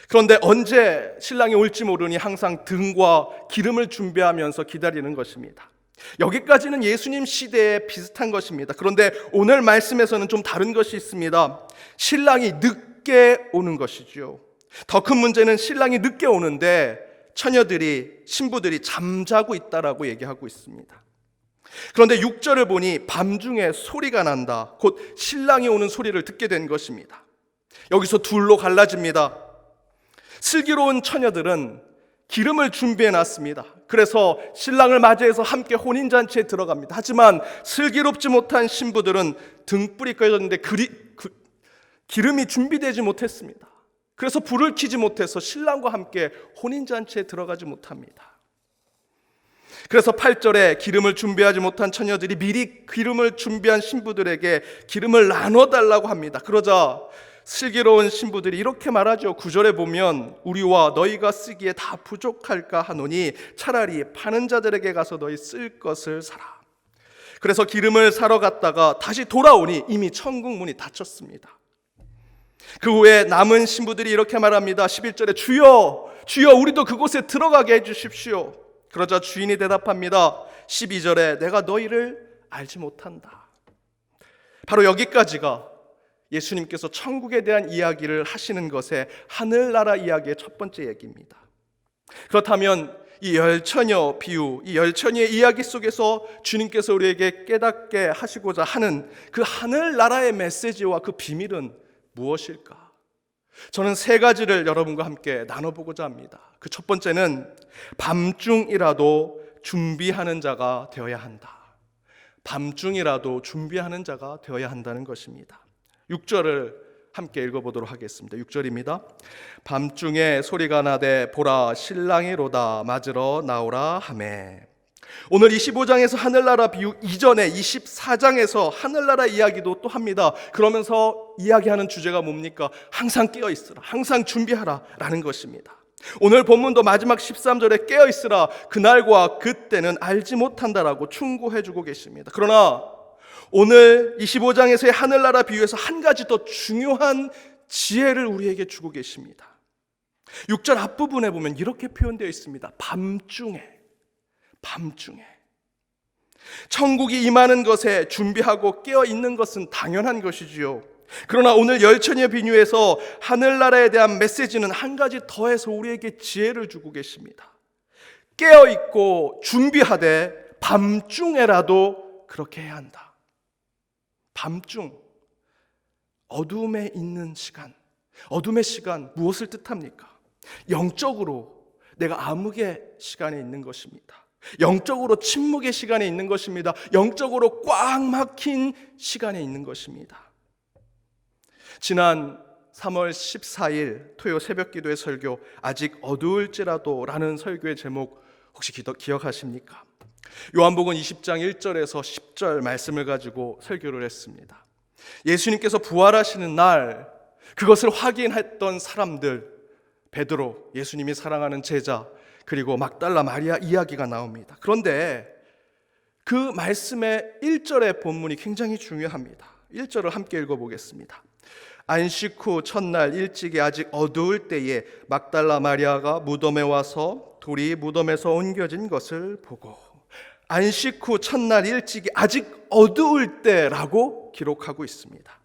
그런데 언제 신랑이 올지 모르니 항상 등과 기름을 준비하면서 기다리는 것입니다. 여기까지는 예수님 시대에 비슷한 것입니다. 그런데 오늘 말씀에서는 좀 다른 것이 있습니다. 신랑이 늦게 오는 것이죠. 더 큰 문제는 신랑이 늦게 오는데 처녀들이, 신부들이 잠자고 있다라고 얘기하고 있습니다. 그런데 6절을 보니 밤중에 소리가 난다, 곧 신랑이 오는 소리를 듣게 된 것입니다. 여기서 둘로 갈라집니다. 슬기로운 처녀들은 기름을 준비해 놨습니다. 그래서 신랑을 맞이해서 함께 혼인잔치에 들어갑니다. 하지만 슬기롭지 못한 신부들은 등불이 꺼졌는데 기름이 준비되지 못했습니다. 그래서 불을 켜지 못해서 신랑과 함께 혼인잔치에 들어가지 못합니다. 그래서 8절에 기름을 준비하지 못한 처녀들이 미리 기름을 준비한 신부들에게 기름을 나눠달라고 합니다. 그러자 슬기로운 신부들이 이렇게 말하죠. 9절에 보면 우리와 너희가 쓰기에 다 부족할까 하노니 차라리 파는 자들에게 가서 너희 쓸 것을 사라. 그래서 기름을 사러 갔다가 다시 돌아오니 이미 천국 문이 닫혔습니다. 그 후에 남은 신부들이 이렇게 말합니다. 11절에 주여, 주여 우리도 그곳에 들어가게 해주십시오. 그러자 주인이 대답합니다. 12절에 내가 너희를 알지 못한다. 바로 여기까지가 예수님께서 천국에 대한 이야기를 하시는 것의 하늘나라 이야기의 첫 번째 얘기입니다. 그렇다면 이 열처녀 비유, 이 열처녀의 이야기 속에서 주님께서 우리에게 깨닫게 하시고자 하는 그 하늘나라의 메시지와 그 비밀은 무엇일까? 저는 세 가지를 여러분과 함께 나눠보고자 합니다. 그 첫 번째는 밤중이라도 준비하는 자가 되어야 한다. 밤중이라도 준비하는 자가 되어야 한다는 것입니다. 6절을 함께 읽어보도록 하겠습니다. 6절입니다. 밤중에 소리가 나되 보라 신랑이 로다 맞으러 나오라 하매. 오늘 25장에서 하늘나라 비유 이전에 24장에서 하늘나라 이야기도 또 합니다. 그러면서 이야기하는 주제가 뭡니까? 항상 깨어 있으라, 항상 준비하라 라는 것입니다. 오늘 본문도 마지막 13절에 깨어 있으라, 그날과 그때는 알지 못한다라고 충고해주고 계십니다. 그러나 오늘 25장에서의 하늘나라 비유에서 한 가지 더 중요한 지혜를 우리에게 주고 계십니다. 6절 앞부분에 보면 이렇게 표현되어 있습니다. 밤중에 천국이 임하는 것에 준비하고 깨어 있는 것은 당연한 것이지요. 그러나 오늘 열처녀 비유에서 하늘나라에 대한 메시지는 한 가지 더해서 우리에게 지혜를 주고 계십니다. 깨어 있고 준비하되 밤중에라도 그렇게 해야 한다. 밤중, 어둠에 있는 시간, 어둠의 시간 무엇을 뜻합니까? 영적으로 내가 암흑의 시간에 있는 것입니다. 영적으로 침묵의 시간에 있는 것입니다. 영적으로 꽉 막힌 시간에 있는 것입니다. 지난 3월 14일 토요 새벽 기도의 설교, 아직 어두울지라도 라는 설교의 제목 혹시 기억하십니까? 요한복음 20장 1절에서 10절 말씀을 가지고 설교를 했습니다. 예수님께서 부활하시는 날 그것을 확인했던 사람들, 베드로, 예수님이 사랑하는 제자, 그리고 막달라 마리아 이야기가 나옵니다. 그런데 그 말씀의 1절의 본문이 굉장히 중요합니다. 1절을 함께 읽어보겠습니다. 안식 후 첫날 일찍이 아직 어두울 때에 막달라 마리아가 무덤에 와서 돌이 무덤에서 옮겨진 것을 보고, 안식 후 첫날 일찍이 아직 어두울 때라고 기록하고 있습니다.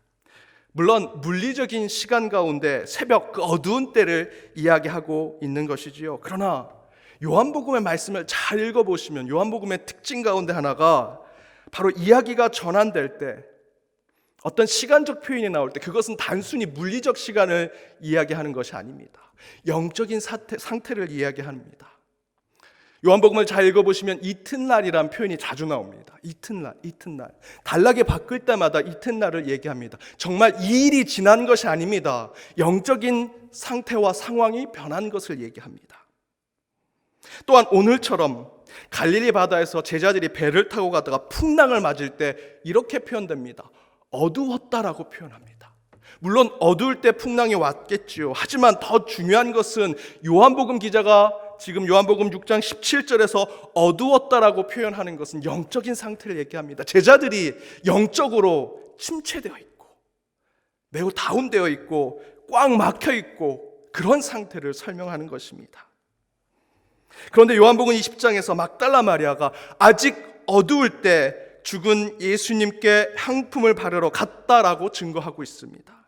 물론 물리적인 시간 가운데 새벽 그 어두운 때를 이야기하고 있는 것이지요. 그러나 요한복음의 말씀을 잘 읽어보시면 요한복음의 특징 가운데 하나가 바로 이야기가 전환될 때, 어떤 시간적 표현이 나올 때 그것은 단순히 물리적 시간을 이야기하는 것이 아닙니다. 영적인 상태를 이야기합니다. 요한복음을 잘 읽어보시면 이튿날이란 표현이 자주 나옵니다. 이튿날. 단락에 바뀔 때마다 이튿날을 얘기합니다. 정말 이 일이 지난 것이 아닙니다. 영적인 상태와 상황이 변한 것을 얘기합니다. 또한 오늘처럼 갈릴리 바다에서 제자들이 배를 타고 가다가 풍랑을 맞을 때 이렇게 표현됩니다. 어두웠다라고 표현합니다. 물론 어두울 때 풍랑이 왔겠지요. 하지만 더 중요한 것은 요한복음 기자가 지금 요한복음 6장 17절에서 어두웠다라고 표현하는 것은 영적인 상태를 얘기합니다. 제자들이 영적으로 침체되어 있고 매우 다운되어 있고 꽉 막혀 있고 그런 상태를 설명하는 것입니다. 그런데 요한복음 20장에서 막달라 마리아가 아직 어두울 때 죽은 예수님께 향품을 바르러 갔다라고 증거하고 있습니다.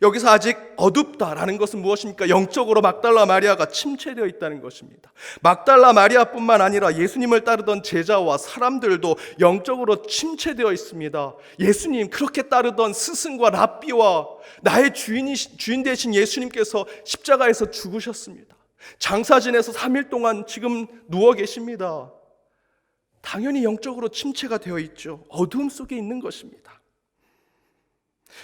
여기서 아직 어둡다라는 것은 무엇입니까? 영적으로 막달라 마리아가 침체되어 있다는 것입니다. 막달라 마리아뿐만 아니라 예수님을 따르던 제자와 사람들도 영적으로 침체되어 있습니다. 예수님 그렇게 따르던 스승과 랍비와 나의 주인 되신 예수님께서 십자가에서 죽으셨습니다. 장사 지내서 3일 동안 지금 누워 계십니다. 당연히 영적으로 침체가 되어 있죠. 어두움 속에 있는 것입니다.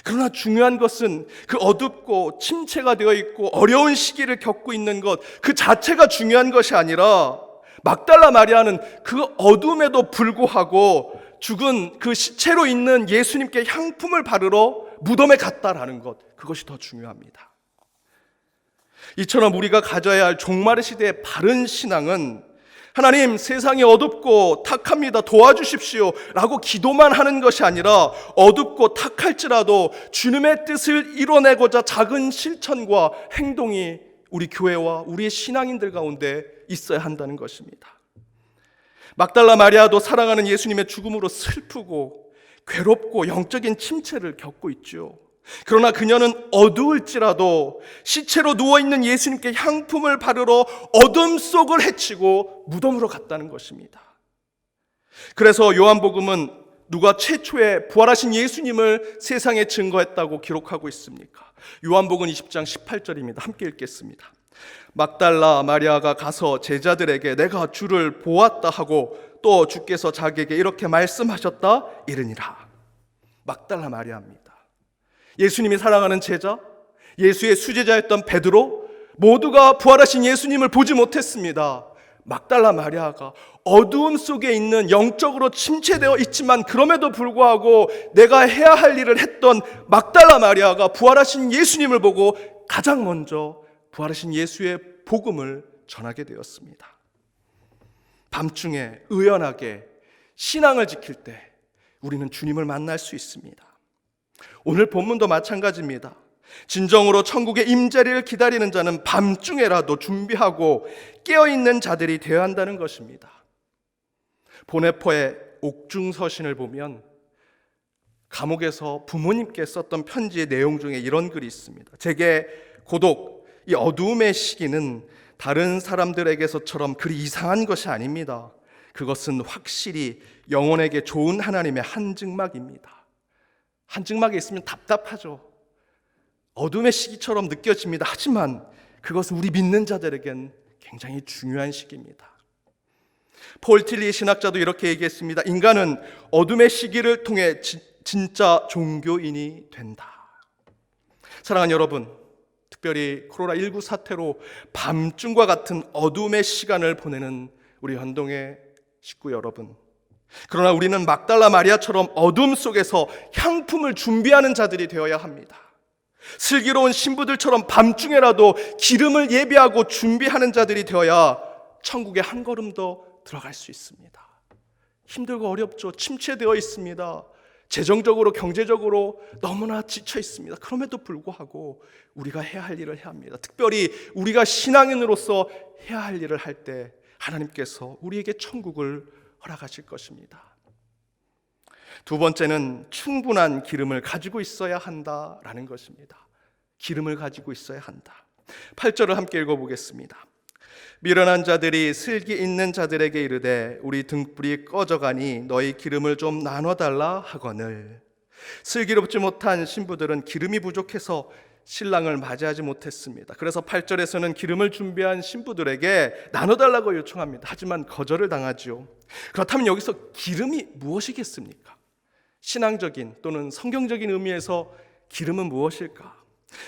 그러나 중요한 것은 그 어둡고 침체가 되어 있고 어려운 시기를 겪고 있는 것 그 자체가 중요한 것이 아니라 막달라 마리아는 그 어둠에도 불구하고 죽은 그 시체로 있는 예수님께 향품을 바르러 무덤에 갔다라는 것, 그것이 더 중요합니다. 이처럼 우리가 가져야 할 종말의 시대의 바른 신앙은 하나님 세상이 어둡고 탁합니다 도와주십시오 라고 기도만 하는 것이 아니라 어둡고 탁할지라도 주님의 뜻을 이뤄내고자 작은 실천과 행동이 우리 교회와 우리의 신앙인들 가운데 있어야 한다는 것입니다. 막달라 마리아도 사랑하는 예수님의 죽음으로 슬프고 괴롭고 영적인 침체를 겪고 있죠. 그러나 그녀는 어두울지라도 시체로 누워있는 예수님께 향품을 바르러 어둠 속을 헤치고 무덤으로 갔다는 것입니다. 그래서 요한복음은 누가 최초에 부활하신 예수님을 세상에 증거했다고 기록하고 있습니까? 요한복음 20장 18절입니다. 함께 읽겠습니다. 막달라 마리아가 가서 제자들에게 내가 주를 보았다 하고 또 주께서 자기에게 이렇게 말씀하셨다 이르니라. 막달라 마리아입니다. 예수님이 사랑하는 제자, 예수의 수제자였던 베드로, 모두가 부활하신 예수님을 보지 못했습니다. 막달라 마리아가 어두움 속에 있는 영적으로 침체되어 있지만 그럼에도 불구하고 내가 해야 할 일을 했던 막달라 마리아가 부활하신 예수님을 보고 가장 먼저 부활하신 예수의 복음을 전하게 되었습니다. 밤중에 의연하게 신앙을 지킬 때 우리는 주님을 만날 수 있습니다. 오늘 본문도 마찬가지입니다. 진정으로 천국의 임재를 기다리는 자는 밤중에라도 준비하고 깨어있는 자들이 되어야 한다는 것입니다. 보네포의 옥중서신을 보면 감옥에서 부모님께 썼던 편지의 내용 중에 이런 글이 있습니다. 제게 고독, 이 어두움의 시기는 다른 사람들에게서처럼 그리 이상한 것이 한증막에 있으면 답답하죠. 어둠의 시기처럼 느껴집니다. 하지만 그것은 우리 믿는 자들에겐 굉장히 중요한 시기입니다. 폴 틸리 신학자도 이렇게 얘기했습니다. 인간은 어둠의 시기를 통해 진짜 종교인이 된다. 사랑하는 여러분, 특별히 코로나19 사태로 밤중과 같은 어둠의 시간을 보내는 우리 현동의 식구 여러분, 그러나 우리는 막달라 마리아처럼 어둠 속에서 향품을 준비하는 자들이 되어야 합니다. 슬기로운 신부들처럼 밤중에라도 기름을 예비하고 준비하는 자들이 되어야 천국에 한 걸음 더 들어갈 수 있습니다. 힘들고 어렵죠. 침체되어 있습니다. 재정적으로 경제적으로 너무나 지쳐 있습니다. 그럼에도 불구하고 우리가 해야 할 일을 해야 합니다. 특별히 우리가 신앙인으로서 해야 할 일을 할 때 하나님께서 우리에게 천국을 허락하실 것입니다. 두 번째는 충분한 기름을 가지고 있어야 한다라는 것입니다. 기름을 가지고 있어야 한다. 8절을 함께 읽어보겠습니다. 미련한 자들이 슬기 있는 자들에게 이르되 우리 등불이 꺼져가니 너희 기름을 좀 나눠달라 하거늘. 슬기롭지 못한 신부들은 기름이 부족해서 신랑을 맞이하지 못했습니다. 그래서 8절에서는 기름을 준비한 신부들에게 나눠달라고 요청합니다. 하지만 거절을 당하지요. 그렇다면 여기서 기름이 무엇이겠습니까? 신앙적인 또는 성경적인 의미에서 기름은 무엇일까?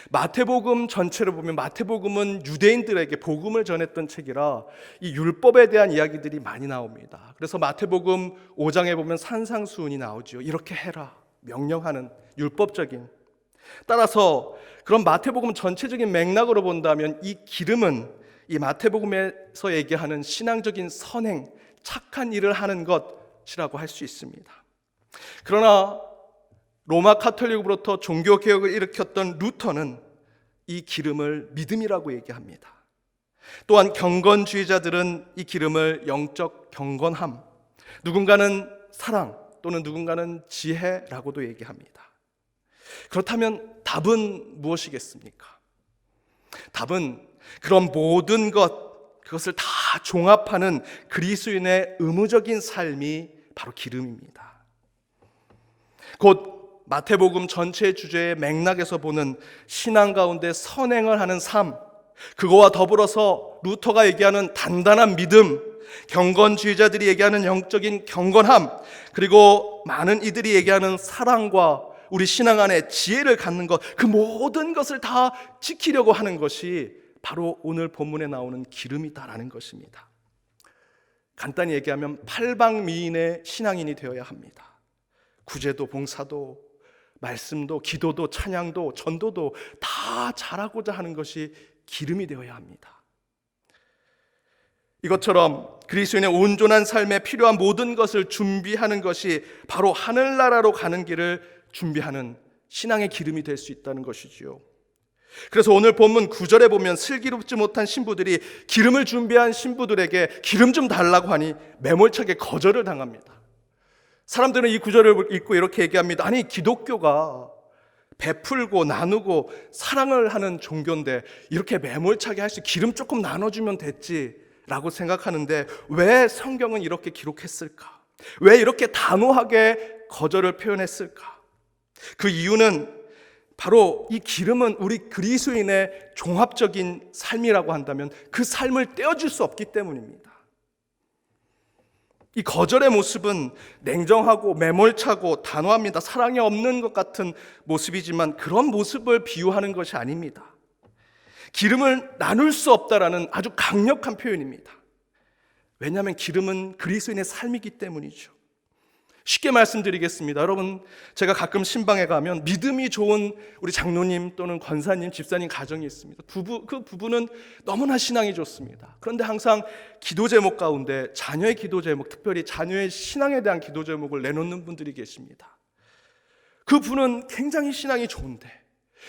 마태복음 전체를 보면 마태복음은 유대인들에게 복음을 전했던 책이라 이 율법에 대한 이야기들이 많이 나옵니다. 그래서 마태복음 5장에 보면 산상수훈이 나오죠. 이렇게 해라, 명령하는 율법적인. 따라서 그런 마태복음 전체적인 맥락으로 본다면 이 기름은 이 마태복음에서 얘기하는 신앙적인 선행, 착한 일을 하는 것이라고 할 수 있습니다. 그러나 로마 카톨릭으로부터 종교개혁을 일으켰던 루터는 이 기름을 믿음이라고 얘기합니다. 또한 경건주의자들은 이 기름을 영적 경건함, 누군가는 사랑 또는 누군가는 지혜라고도 얘기합니다. 그렇다면 답은 무엇이겠습니까? 답은 그런 모든 그것을 다 종합하는 그리스도인의 의무적인 삶이 바로 기름입니다. 곧 마태복음 전체 주제의 맥락에서 보는 신앙 가운데 선행을 하는 삶, 그거와 더불어서 루터가 얘기하는 단단한 믿음, 경건주의자들이 얘기하는 영적인 경건함, 그리고 많은 이들이 얘기하는 사랑과 우리 신앙 안에 지혜를 갖는 것, 그 모든 것을 다 지키려고 하는 것이 바로 오늘 본문에 나오는 기름이다라는 것입니다. 간단히 얘기하면 팔방미인의 신앙인이 되어야 합니다. 구제도 봉사도 말씀도 기도도 찬양도 전도도 다 잘하고자 하는 것이 기름이 되어야 합니다. 이것처럼 그리스도인의 온전한 삶에 필요한 모든 것을 준비하는 것이 바로 하늘나라로 가는 길을 준비하는 신앙의 기름이 될 수 있다는 것이지요. 그래서 오늘 본문 9절에 보면 슬기롭지 못한 신부들이 기름을 준비한 신부들에게 기름 좀 달라고 하니 매몰차게 거절을 당합니다. 사람들은 이 구절을 읽고 이렇게 얘기합니다. 아니, 기독교가 베풀고 나누고 사랑을 하는 종교인데 이렇게 매몰차게 할 수 기름 조금 나눠주면 됐지라고 생각하는데 왜 성경은 이렇게 기록했을까? 왜 이렇게 단호하게 거절을 표현했을까? 그 이유는 바로 이 기름은 우리 그리스도인의 종합적인 삶이라고 한다면 그 삶을 떼어줄 수 없기 때문입니다. 이 거절의 모습은 냉정하고 매몰차고 단호합니다. 사랑이 없는 것 같은 모습이지만 그런 모습을 비유하는 것이 아닙니다. 기름을 나눌 수 없다라는 아주 강력한 표현입니다. 왜냐하면 기름은 그리스도인의 삶이기 때문이죠. 쉽게 말씀드리겠습니다. 여러분, 제가 가끔 신방에 가면 믿음이 좋은 우리 장로님 또는 권사님, 집사님 가정이 있습니다. 그 부부는 너무나 신앙이 좋습니다. 그런데 항상 기도 제목 가운데 자녀의 기도 제목, 특별히 자녀의 신앙에 대한 기도 제목을 내놓는 분들이 계십니다. 그 분은 굉장히 신앙이 좋은데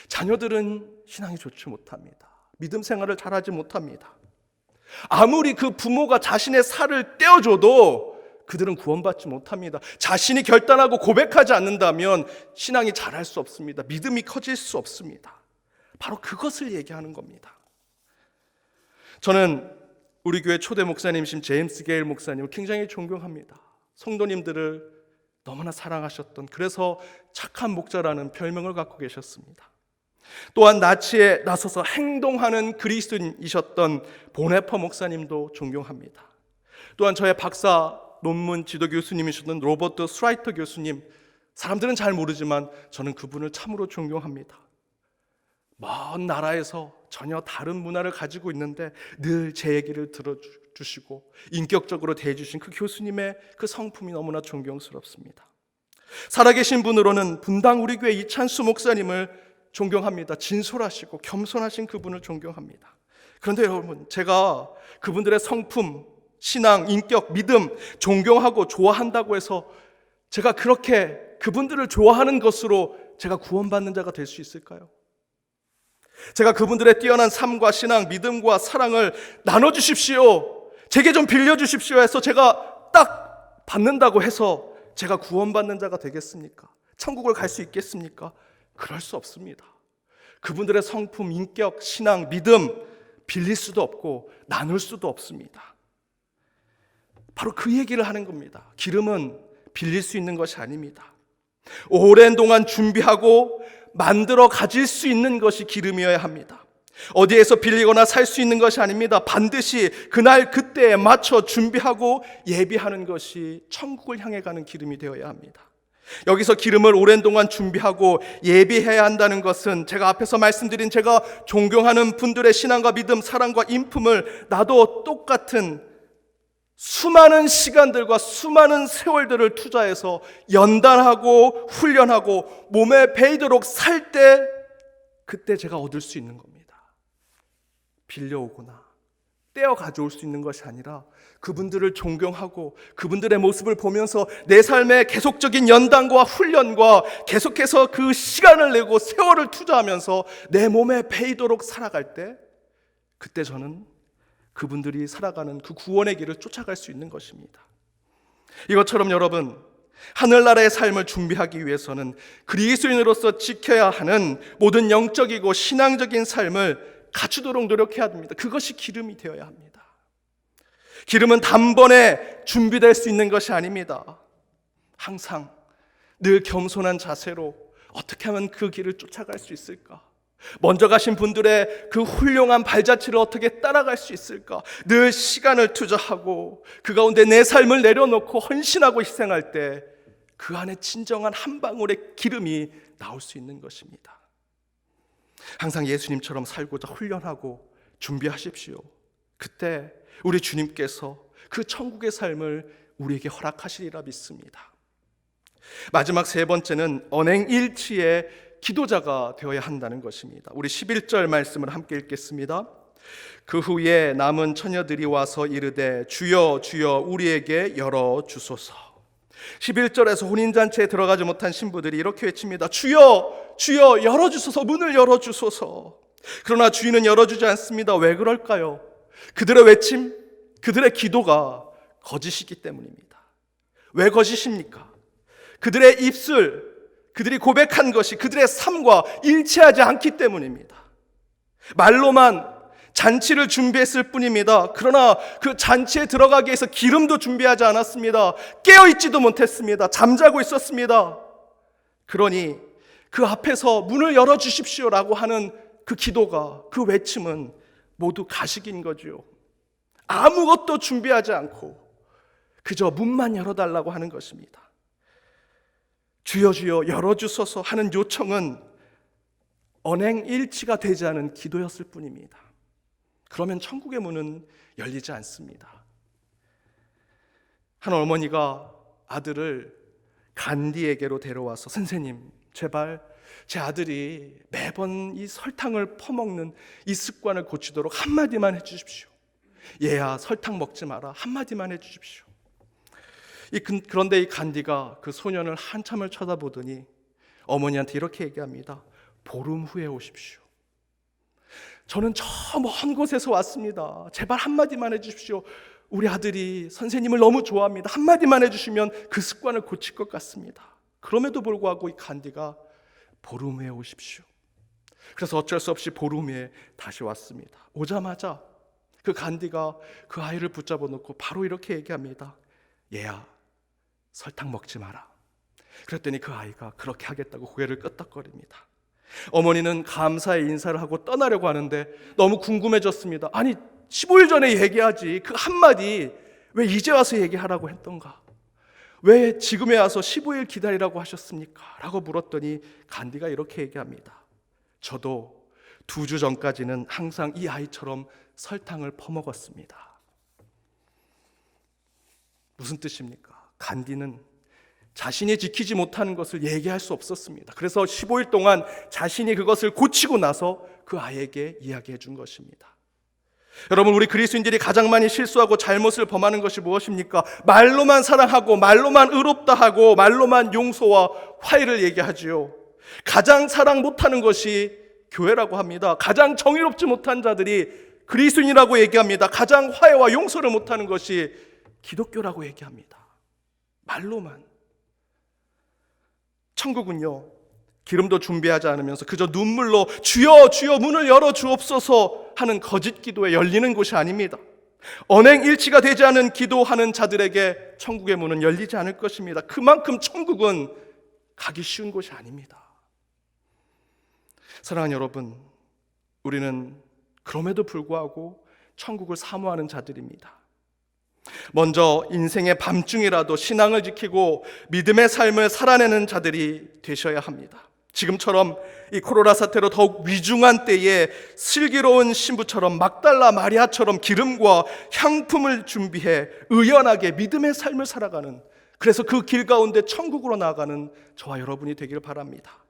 자녀들은 신앙이 좋지 못합니다. 믿음 생활을 잘하지 못합니다. 아무리 그 부모가 자신의 살을 떼어줘도 그들은 구원받지 못합니다. 자신이 결단하고 고백하지 않는다면 신앙이 자랄 수 없습니다. 믿음이 커질 수 없습니다. 바로 그것을 얘기하는 겁니다. 저는 우리 교회 초대 목사님이신 제임스 게일 목사님을 굉장히 존경합니다. 성도님들을 너무나 사랑하셨던, 그래서 착한 목자라는 별명을 갖고 계셨습니다. 또한 나치에 나서서 행동하는 그리스도인이셨던 보네퍼 목사님도 존경합니다. 또한 저의 박사 논문 지도 교수님이셨던 로버트 스라이터 교수님, 사람들은 잘 모르지만 저는 그분을 참으로 존경합니다. 먼 나라에서 전혀 다른 문화를 가지고 있는데 늘 제 얘기를 들어주시고 인격적으로 대해주신 그 교수님의 그 성품이 너무나 존경스럽습니다. 살아계신 분으로는 분당 우리 교회 이찬수 목사님을 존경합니다. 진솔하시고 겸손하신 그분을 존경합니다. 그런데 여러분, 제가 그분들의 성품, 신앙, 인격, 믿음 존경하고 좋아한다고 해서 제가 그렇게 그분들을 좋아하는 것으로 제가 구원받는 자가 될 수 있을까요? 제가 그분들의 뛰어난 삶과 신앙, 믿음과 사랑을 나눠주십시오, 제게 좀 빌려주십시오 해서 제가 딱 받는다고 해서 제가 구원받는 자가 되겠습니까? 천국을 갈 수 있겠습니까? 그럴 수 없습니다. 그분들의 성품, 인격, 신앙, 믿음 빌릴 수도 없고 나눌 수도 없습니다. 바로 그 얘기를 하는 겁니다. 기름은 빌릴 수 있는 것이 아닙니다. 오랜 동안 준비하고 만들어 가질 수 있는 것이 기름이어야 합니다. 어디에서 빌리거나 살 수 있는 것이 아닙니다. 반드시 그날 그때에 맞춰 준비하고 예비하는 것이 천국을 향해 가는 기름이 되어야 합니다. 여기서 기름을 오랜 동안 준비하고 예비해야 한다는 것은 제가 앞에서 말씀드린 제가 존경하는 분들의 신앙과 믿음, 사랑과 인품을 나도 똑같은 수많은 시간들과 수많은 세월들을 투자해서 연단하고 훈련하고 몸에 배이도록 살 때 그때 제가 얻을 수 있는 겁니다. 빌려오거나 떼어 가져올 수 있는 것이 아니라 그분들을 존경하고 그분들의 모습을 보면서 내 삶의 계속적인 연단과 훈련과 계속해서 그 시간을 내고 세월을 투자하면서 내 몸에 배이도록 살아갈 때 그때 저는 그분들이 살아가는 그 구원의 길을 쫓아갈 수 있는 것입니다. 이것처럼 여러분, 하늘나라의 삶을 준비하기 위해서는 그리스도인으로서 지켜야 하는 모든 영적이고 신앙적인 삶을 갖추도록 노력해야 됩니다. 그것이 기름이 되어야 합니다. 기름은 단번에 준비될 수 있는 것이 아닙니다. 항상 늘 겸손한 자세로 어떻게 하면 그 길을 쫓아갈 수 있을까? 먼저 가신 분들의 그 훌륭한 발자취를 어떻게 따라갈 수 있을까? 늘 시간을 투자하고 그 가운데 내 삶을 내려놓고 헌신하고 희생할 때 그 안에 진정한 한 방울의 기름이 나올 수 있는 것입니다. 항상 예수님처럼 살고자 훈련하고 준비하십시오. 그때 우리 주님께서 그 천국의 삶을 우리에게 허락하시리라 믿습니다. 마지막 세 번째는 언행일치의 기도자가 되어야 한다는 것입니다. 우리 11절 말씀을 함께 읽겠습니다. 그 후에 남은 처녀들이 와서 이르되 주여 주여 우리에게 열어주소서. 11절에서 혼인잔치에 들어가지 못한 신부들이 이렇게 외칩니다. 주여 주여 열어주소서, 문을 열어주소서. 그러나 주인은 열어주지 않습니다. 왜 그럴까요? 그들의 외침, 그들의 기도가 거짓이기 때문입니다. 왜 거짓입니까? 그들의 입술, 그들이 고백한 것이 그들의 삶과 일치하지 않기 때문입니다. 말로만 잔치를 준비했을 뿐입니다. 그러나 그 잔치에 들어가기 위해서 기름도 준비하지 않았습니다. 깨어있지도 못했습니다. 잠자고 있었습니다. 그러니 그 앞에서 문을 열어주십시오라고 하는 그 기도가, 그 외침은 모두 가식인 거죠. 아무것도 준비하지 않고 그저 문만 열어달라고 하는 것입니다. 주여 주여 열어주소서 하는 요청은 언행일치가 되지 않은 기도였을 뿐입니다. 그러면 천국의 문은 열리지 않습니다. 한 어머니가 아들을 간디에게로 데려와서 선생님, 제발 제 아들이 매번 이 설탕을 퍼먹는 이 습관을 고치도록 한마디만 해주십시오. 얘야 설탕 먹지 마라, 한마디만 해주십시오. 그런데 이 간디가 그 소년을 한참을 쳐다보더니 어머니한테 이렇게 얘기합니다. 보름 후에 오십시오. 저는 저 먼 곳에서 왔습니다. 제발 한마디만 해주십시오. 우리 아들이 선생님을 너무 좋아합니다. 한마디만 해주시면 그 습관을 고칠 것 같습니다. 그럼에도 불구하고 이 간디가 보름 후에 오십시오. 그래서 어쩔 수 없이 보름 후에 다시 왔습니다. 오자마자 그 간디가 그 아이를 붙잡아 놓고 바로 이렇게 얘기합니다. 얘야 설탕 먹지 마라. 그랬더니 그 아이가 그렇게 하겠다고 고개를 끄덕거립니다. 어머니는 감사의 인사를 하고 떠나려고 하는데 너무 궁금해졌습니다. 아니 15일 전에 얘기하지, 그 한마디 왜 이제 와서 얘기하라고 했던가? 왜 지금에 와서 15일 기다리라고 하셨습니까? 라고 물었더니 간디가 이렇게 얘기합니다. 저도 2주 전까지는 항상 이 아이처럼 설탕을 퍼먹었습니다. 무슨 뜻입니까? 간디는 자신이 지키지 못하는 것을 얘기할 수 없었습니다. 그래서 15일 동안 자신이 그것을 고치고 나서 그 아이에게 이야기해 준 것입니다. 여러분, 우리 그리스도인들이 가장 많이 실수하고 잘못을 범하는 것이 무엇입니까? 말로만 사랑하고 말로만 의롭다 하고 말로만 용서와 화해를 얘기하지요. 가장 사랑 못하는 것이 교회라고 합니다. 가장 정의롭지 못한 자들이 그리스도인이라고 얘기합니다. 가장 화해와 용서를 못하는 것이 기독교라고 얘기합니다. 말로만. 천국은요, 기름도 준비하지 않으면서 그저 눈물로 주여 주여 문을 열어 주옵소서 하는 거짓 기도에 열리는 곳이 아닙니다. 언행일치가 되지 않은 기도하는 자들에게 천국의 문은 열리지 않을 것입니다. 그만큼 천국은 가기 쉬운 곳이 아닙니다. 사랑하는 여러분, 우리는 그럼에도 불구하고 천국을 사모하는 자들입니다. 먼저 인생의 밤중이라도 신앙을 지키고 믿음의 삶을 살아내는 자들이 되셔야 합니다. 지금처럼 이 코로나 사태로 더욱 위중한 때에 슬기로운 신부처럼 막달라 마리아처럼 기름과 향품을 준비해 의연하게 믿음의 삶을 살아가는, 그래서 그 길 가운데 천국으로 나아가는 저와 여러분이 되길 바랍니다.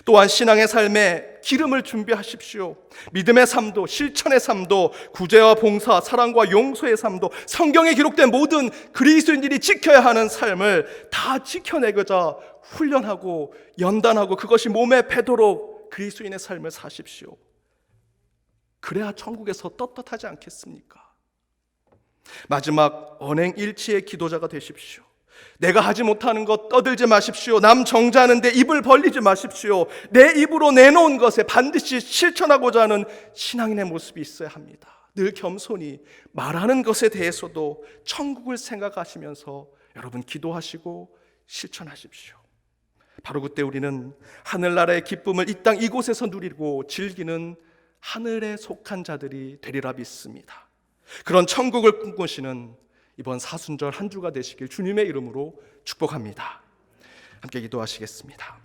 또한 신앙의 삶에 기름을 준비하십시오. 믿음의 삶도, 실천의 삶도, 구제와 봉사, 사랑과 용서의 삶도, 성경에 기록된 모든 그리스도인들이 지켜야 하는 삶을 다 지켜내고자 훈련하고 연단하고 그것이 몸에 배도록 그리스도인의 삶을 사십시오. 그래야 천국에서 떳떳하지 않겠습니까? 마지막, 언행일치의 기도자가 되십시오. 내가 하지 못하는 것 떠들지 마십시오. 남 정죄하는데 입을 벌리지 마십시오. 내 입으로 내놓은 것에 반드시 실천하고자 하는 신앙인의 모습이 있어야 합니다. 늘 겸손히 말하는 것에 대해서도 천국을 생각하시면서 여러분 기도하시고 실천하십시오. 바로 그때 우리는 하늘나라의 기쁨을 이 땅 이곳에서 누리고 즐기는 하늘에 속한 자들이 되리라 믿습니다. 그런 천국을 꿈꾸시는 이번 사순절 한 주가 되시길 주님의 이름으로 축복합니다. 함께 기도하시겠습니다.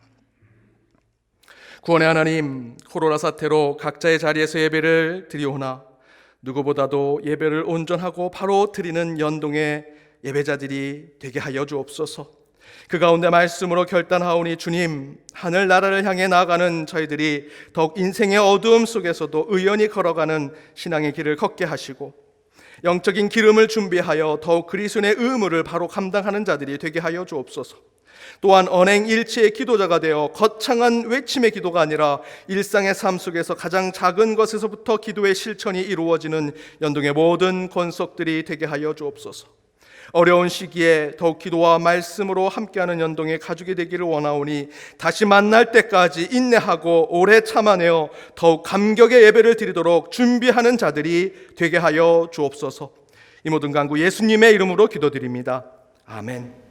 구원의 하나님, 코로나 사태로 각자의 자리에서 예배를 드리오나 누구보다도 예배를 온전하고 바로 드리는 연동의 예배자들이 되게 하여 주옵소서. 그 가운데 말씀으로 결단하오니 주님, 하늘나라를 향해 나아가는 저희들이 더욱 인생의 어두움 속에서도 의연히 걸어가는 신앙의 길을 걷게 하시고 영적인 기름을 준비하여 더욱 그리스도의 의무를 바로 감당하는 자들이 되게 하여 주옵소서. 또한 언행일치의 기도자가 되어 거창한 외침의 기도가 아니라 일상의 삶 속에서 가장 작은 것에서부터 기도의 실천이 이루어지는 연동의 모든 권속들이 되게 하여 주옵소서. 어려운 시기에 더욱 기도와 말씀으로 함께하는 연동의 가족이 되기를 원하오니 다시 만날 때까지 인내하고 오래 참아내어 더욱 감격의 예배를 드리도록 준비하는 자들이 되게 하여 주옵소서. 이 모든 간구 예수님의 이름으로 기도드립니다. 아멘.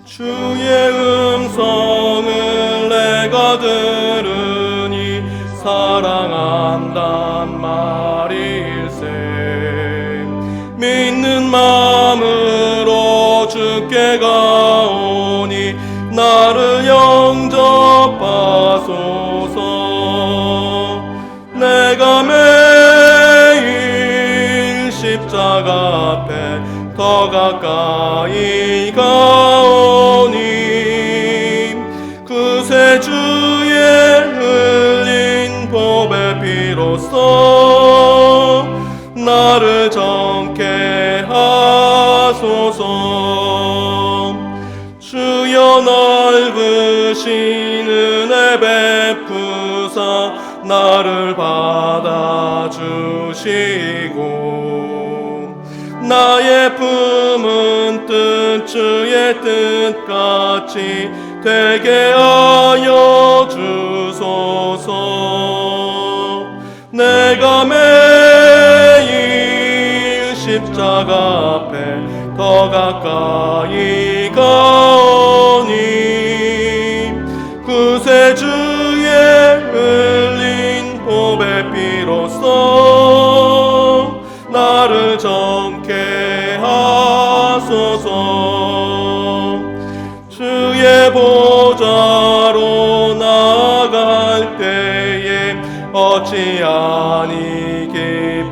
주의 음성을 내가 들으니 사랑한단 말일세. 믿는 마음으로 주께 가오니 나를 영접하소서. 내가 매일 십자가 앞에 더 가까이 가오니 그새 주의 흘린 보 넓으신 은혜 베푸사 나를 받아주시고 나의 품은 뜻 주의 뜻같이 되게 하여 주소서. 내가 매일 십자가 앞에 더 가까이 가오니 구세주의 흘린 보배 피로써 나를 정케 하소서. 주의 보좌로 나아갈 때에 어찌하니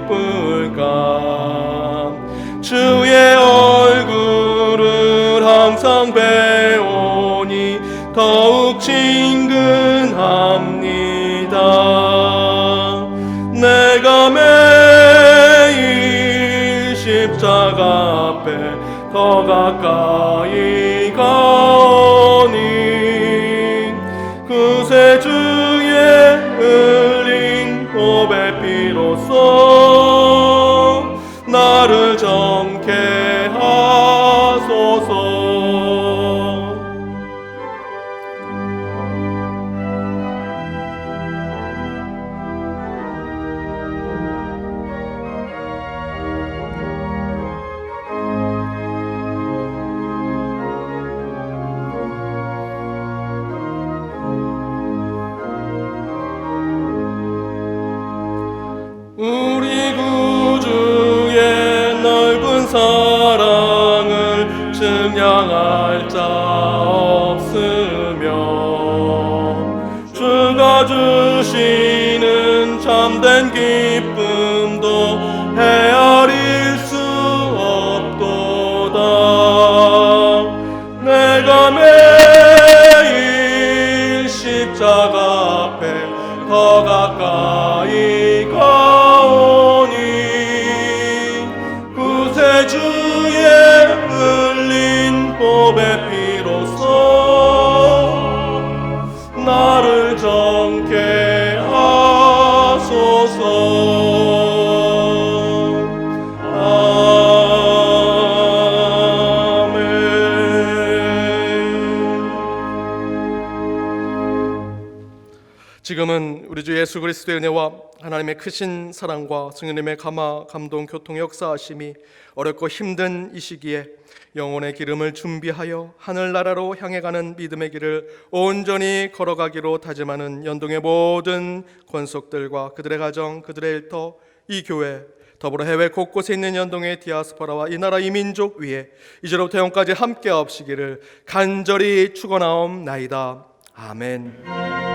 기쁠까. 주의 얼굴을 항상 배우니 더욱 친근합니다. 내가 매일 십자가 앞에 더 가까이 가오니 구세주의 흘린 보배 피로써 나를 정케 하소서. 우리 구주의 넓은 사랑을 증량할 자 없으며 주가 주시는 참된 기쁨도 헤아릴 수 없도다. 내가 매일 십자가 앞에 더 가까이 가오니 구세주의 흘린 보배 피로써 나를 정케 하소서. 지금은 우리 주 예수 그리스도의 은혜와 하나님의 크신 사랑과 성령님의 감화, 감동, 교통, 역사하심이 어렵고 힘든 이 시기에 영혼의 기름을 준비하여 하늘나라로 향해 가는 믿음의 길을 온전히 걸어가기로 다짐하는 연동의 모든 권속들과 그들의 가정, 그들의 일터, 이 교회, 더불어 해외 곳곳에 있는 연동의 디아스포라와 이 나라 이 민족 위에 이제로부터 영까지 함께 하옵시기를 간절히 축원하옵나이다. 아멘.